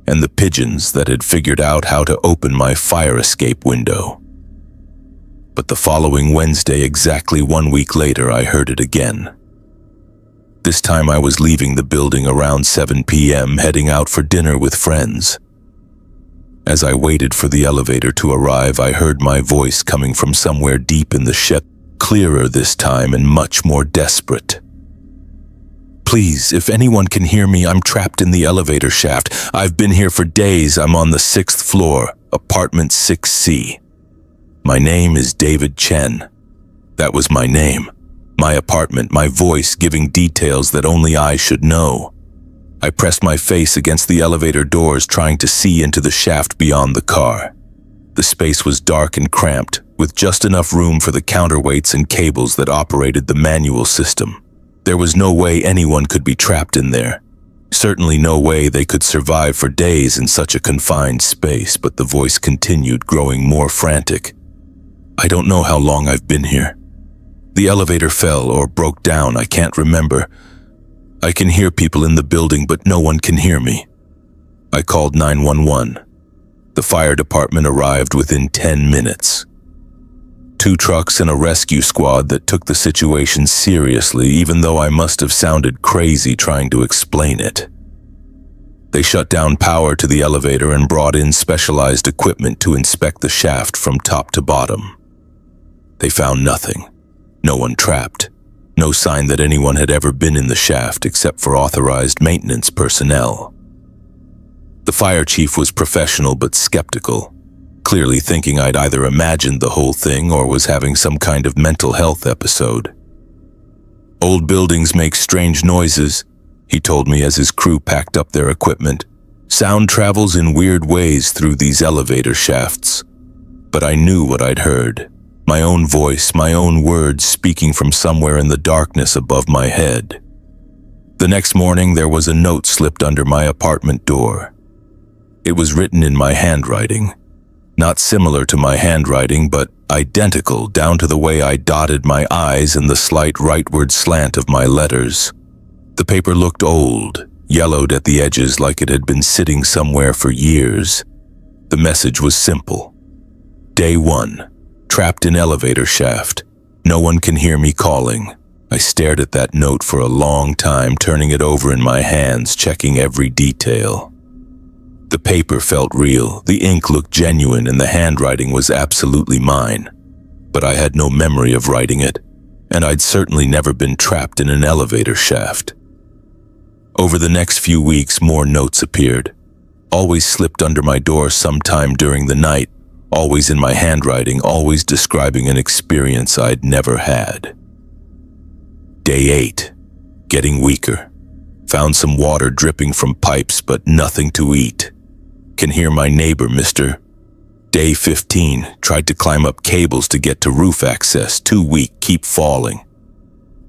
and the pigeons that had figured out how to open my fire escape window. But the following Wednesday, exactly 1 week later, I heard it again. This time I was leaving the building around 7 p.m., heading out for dinner with friends. As I waited for the elevator to arrive, I heard my voice coming from somewhere deep in the shed, clearer this time and much more desperate. "Please, if anyone can hear me, I'm trapped in the elevator shaft. I've been here for days. I'm on the 6th floor, apartment 6C. My name is David Chen." That was my name, my apartment, my voice giving details that only I should know. I pressed my face against the elevator doors, trying to see into the shaft beyond the car. The space was dark and cramped, with just enough room for the counterweights and cables that operated the manual system. There was no way anyone could be trapped in there. Certainly no way they could survive for days in such a confined space, but the voice continued, growing more frantic. "I don't know how long I've been here. The elevator fell or broke down, I can't remember. I can hear people in the building, but no one can hear me." I called 911. The fire department arrived within 10 minutes. 2 trucks and a rescue squad that took the situation seriously, even though I must have sounded crazy trying to explain it. They shut down power to the elevator and brought in specialized equipment to inspect the shaft from top to bottom. They found nothing. No one trapped. No sign that anyone had ever been in the shaft except for authorized maintenance personnel. The fire chief was professional but skeptical, clearly thinking I'd either imagined the whole thing or was having some kind of mental health episode. "Old buildings make strange noises," he told me as his crew packed up their equipment. "Sound travels in weird ways through these elevator shafts." But I knew what I'd heard. My own voice, my own words speaking from somewhere in the darkness above my head. The next morning, there was a note slipped under my apartment door. It was written in my handwriting. Not similar to my handwriting, but identical down to the way I dotted my I's and the slight rightward slant of my letters. The paper looked old, yellowed at the edges like it had been sitting somewhere for years. The message was simple. Day 1. Trapped in elevator shaft. No one can hear me calling. I stared at that note for a long time, turning it over in my hands, checking every detail. The paper felt real, the ink looked genuine, and the handwriting was absolutely mine. But I had no memory of writing it, and I'd certainly never been trapped in an elevator shaft. Over the next few weeks, more notes appeared. Always slipped under my door sometime during the night, always in my handwriting, always describing an experience I'd never had. Day 8. Getting weaker. Found some water dripping from pipes, but nothing to eat. Can hear my neighbor, mister. Day 15, tried to climb up cables to get to roof access. Too weak, keep falling.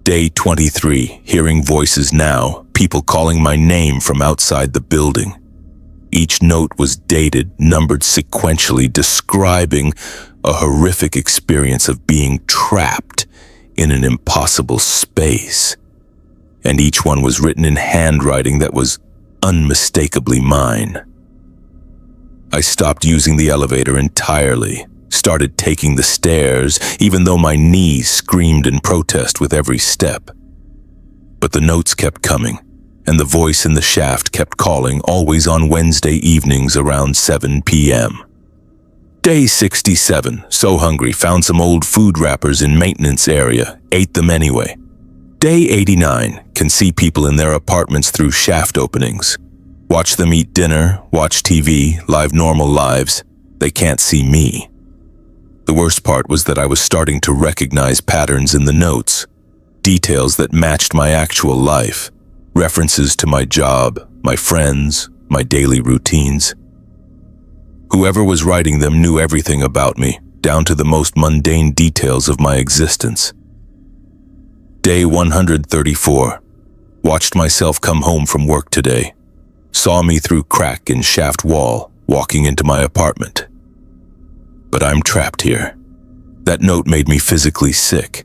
Day 23, hearing voices now, people calling my name from outside the building. Each note was dated, numbered sequentially, describing a horrific experience of being trapped in an impossible space. And each one was written in handwriting that was unmistakably mine. I stopped using the elevator entirely, started taking the stairs, even though my knees screamed in protest with every step. But the notes kept coming, and the voice in the shaft kept calling, always on Wednesday evenings around 7 p.m. Day 67, so hungry, found some old food wrappers in maintenance area, ate them anyway. Day 89, can see people in their apartments through shaft openings. Watch them eat dinner, watch TV, live normal lives. They can't see me. The worst part was that I was starting to recognize patterns in the notes, details that matched my actual life, references to my job, my friends, my daily routines. Whoever was writing them knew everything about me, down to the most mundane details of my existence. Day 134. Watched myself come home from work today. Saw me through crack in shaft wall, walking into my apartment. But I'm trapped here. That note made me physically sick.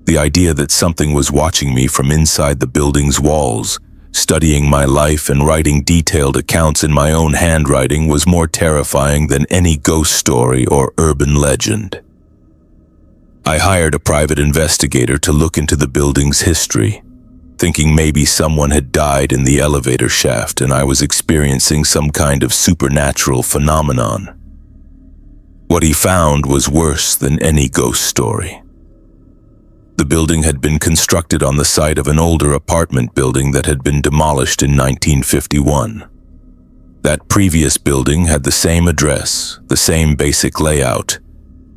The idea that something was watching me from inside the building's walls, studying my life and writing detailed accounts in my own handwriting was more terrifying than any ghost story or urban legend. I hired a private investigator to look into the building's history, thinking maybe someone had died in the elevator shaft and I was experiencing some kind of supernatural phenomenon. What he found was worse than any ghost story. The building had been constructed on the site of an older apartment building that had been demolished in 1951. That previous building had the same address, the same basic layout,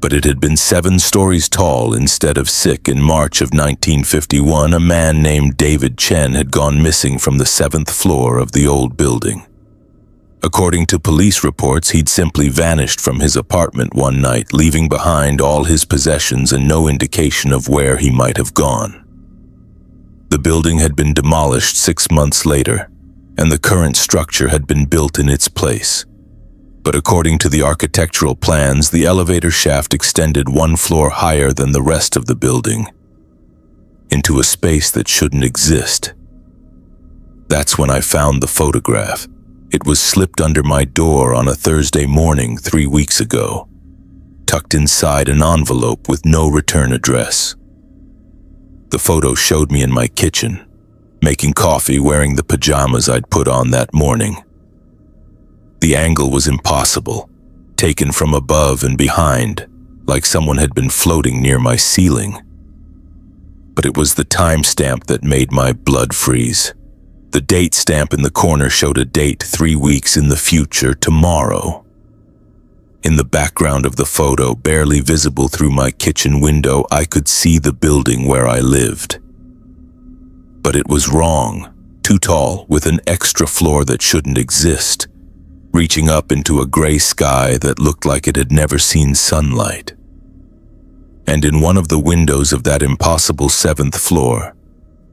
but it had been 7 stories tall instead of 6. In March of 1951, a man named David Chen had gone missing from the 7th floor of the old building. According to police reports, he'd simply vanished from his apartment one night, leaving behind all his possessions and no indication of where he might have gone. The building had been demolished 6 months later, and the current structure had been built in its place. But according to the architectural plans, the elevator shaft extended 1 floor higher than the rest of the building, into a space that shouldn't exist. That's when I found the photograph. It was slipped under my door on a Thursday morning 3 weeks ago, tucked inside an envelope with no return address. The photo showed me in my kitchen, making coffee wearing the pajamas I'd put on that morning. The angle was impossible, taken from above and behind, like someone had been floating near my ceiling. But it was the timestamp that made my blood freeze. The date stamp in the corner showed a date 3 weeks in the future, tomorrow. In the background of the photo, barely visible through my kitchen window, I could see the building where I lived. But it was wrong, too tall, with an extra floor that shouldn't exist, reaching up into a gray sky that looked like it had never seen sunlight. And in one of the windows of that impossible 7th floor,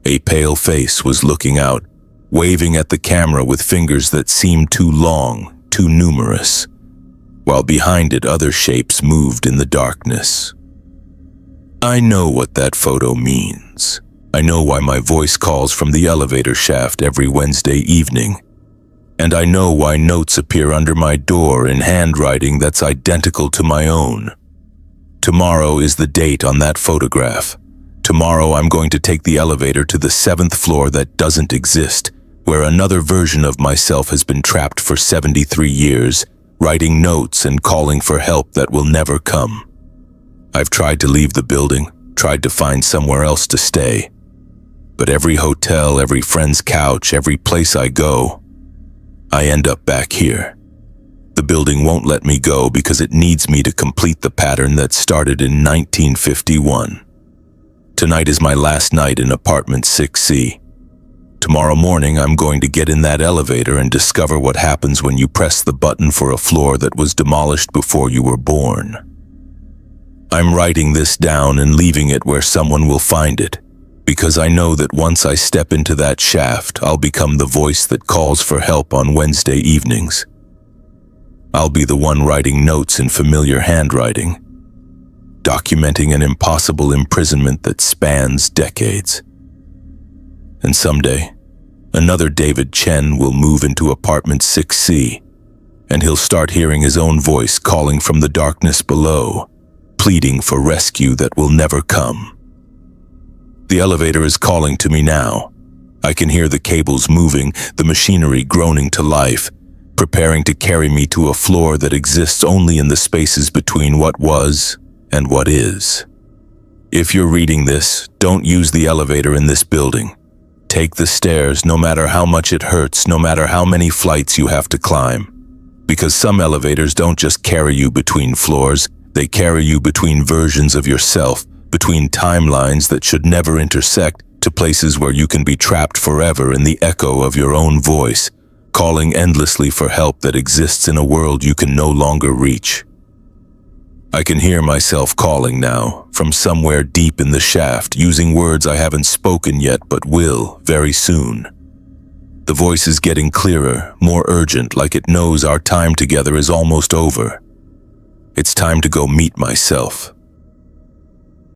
a pale face was looking out, waving at the camera with fingers that seemed too long, too numerous, while behind it other shapes moved in the darkness. I know what that photo means. I know why my voice calls from the elevator shaft every Wednesday evening. And I know why notes appear under my door in handwriting that's identical to my own. Tomorrow is the date on that photograph. Tomorrow I'm going to take the elevator to the 7th floor that doesn't exist, where another version of myself has been trapped for 73 years, writing notes and calling for help that will never come. I've tried to leave the building, tried to find somewhere else to stay. But every hotel, every friend's couch, every place I go, I end up back here. The building won't let me go because it needs me to complete the pattern that started in 1951. Tonight is my last night in apartment 6C. Tomorrow morning, I'm going to get in that elevator and discover what happens when you press the button for a floor that was demolished before you were born. I'm writing this down and leaving it where someone will find it, because I know that once I step into that shaft, I'll become the voice that calls for help on Wednesday evenings. I'll be the one writing notes in familiar handwriting, documenting an impossible imprisonment that spans decades. And someday, another David Chen will move into apartment 6C, and he'll start hearing his own voice calling from the darkness below, pleading for rescue that will never come. The elevator is calling to me now. I can hear the cables moving, the machinery groaning to life, preparing to carry me to a floor that exists only in the spaces between what was and what is. If you're reading this, don't use the elevator in this building. Take the stairs, no matter how much it hurts, no matter how many flights you have to climb. Because some elevators don't just carry you between floors, they carry you between versions of yourself, between timelines that should never intersect, to places where you can be trapped forever in the echo of your own voice, calling endlessly for help that exists in a world you can no longer reach. I can hear myself calling now, from somewhere deep in the shaft, using words I haven't spoken yet but will very soon. The voice is getting clearer, more urgent, like it knows our time together is almost over. It's time to go meet myself.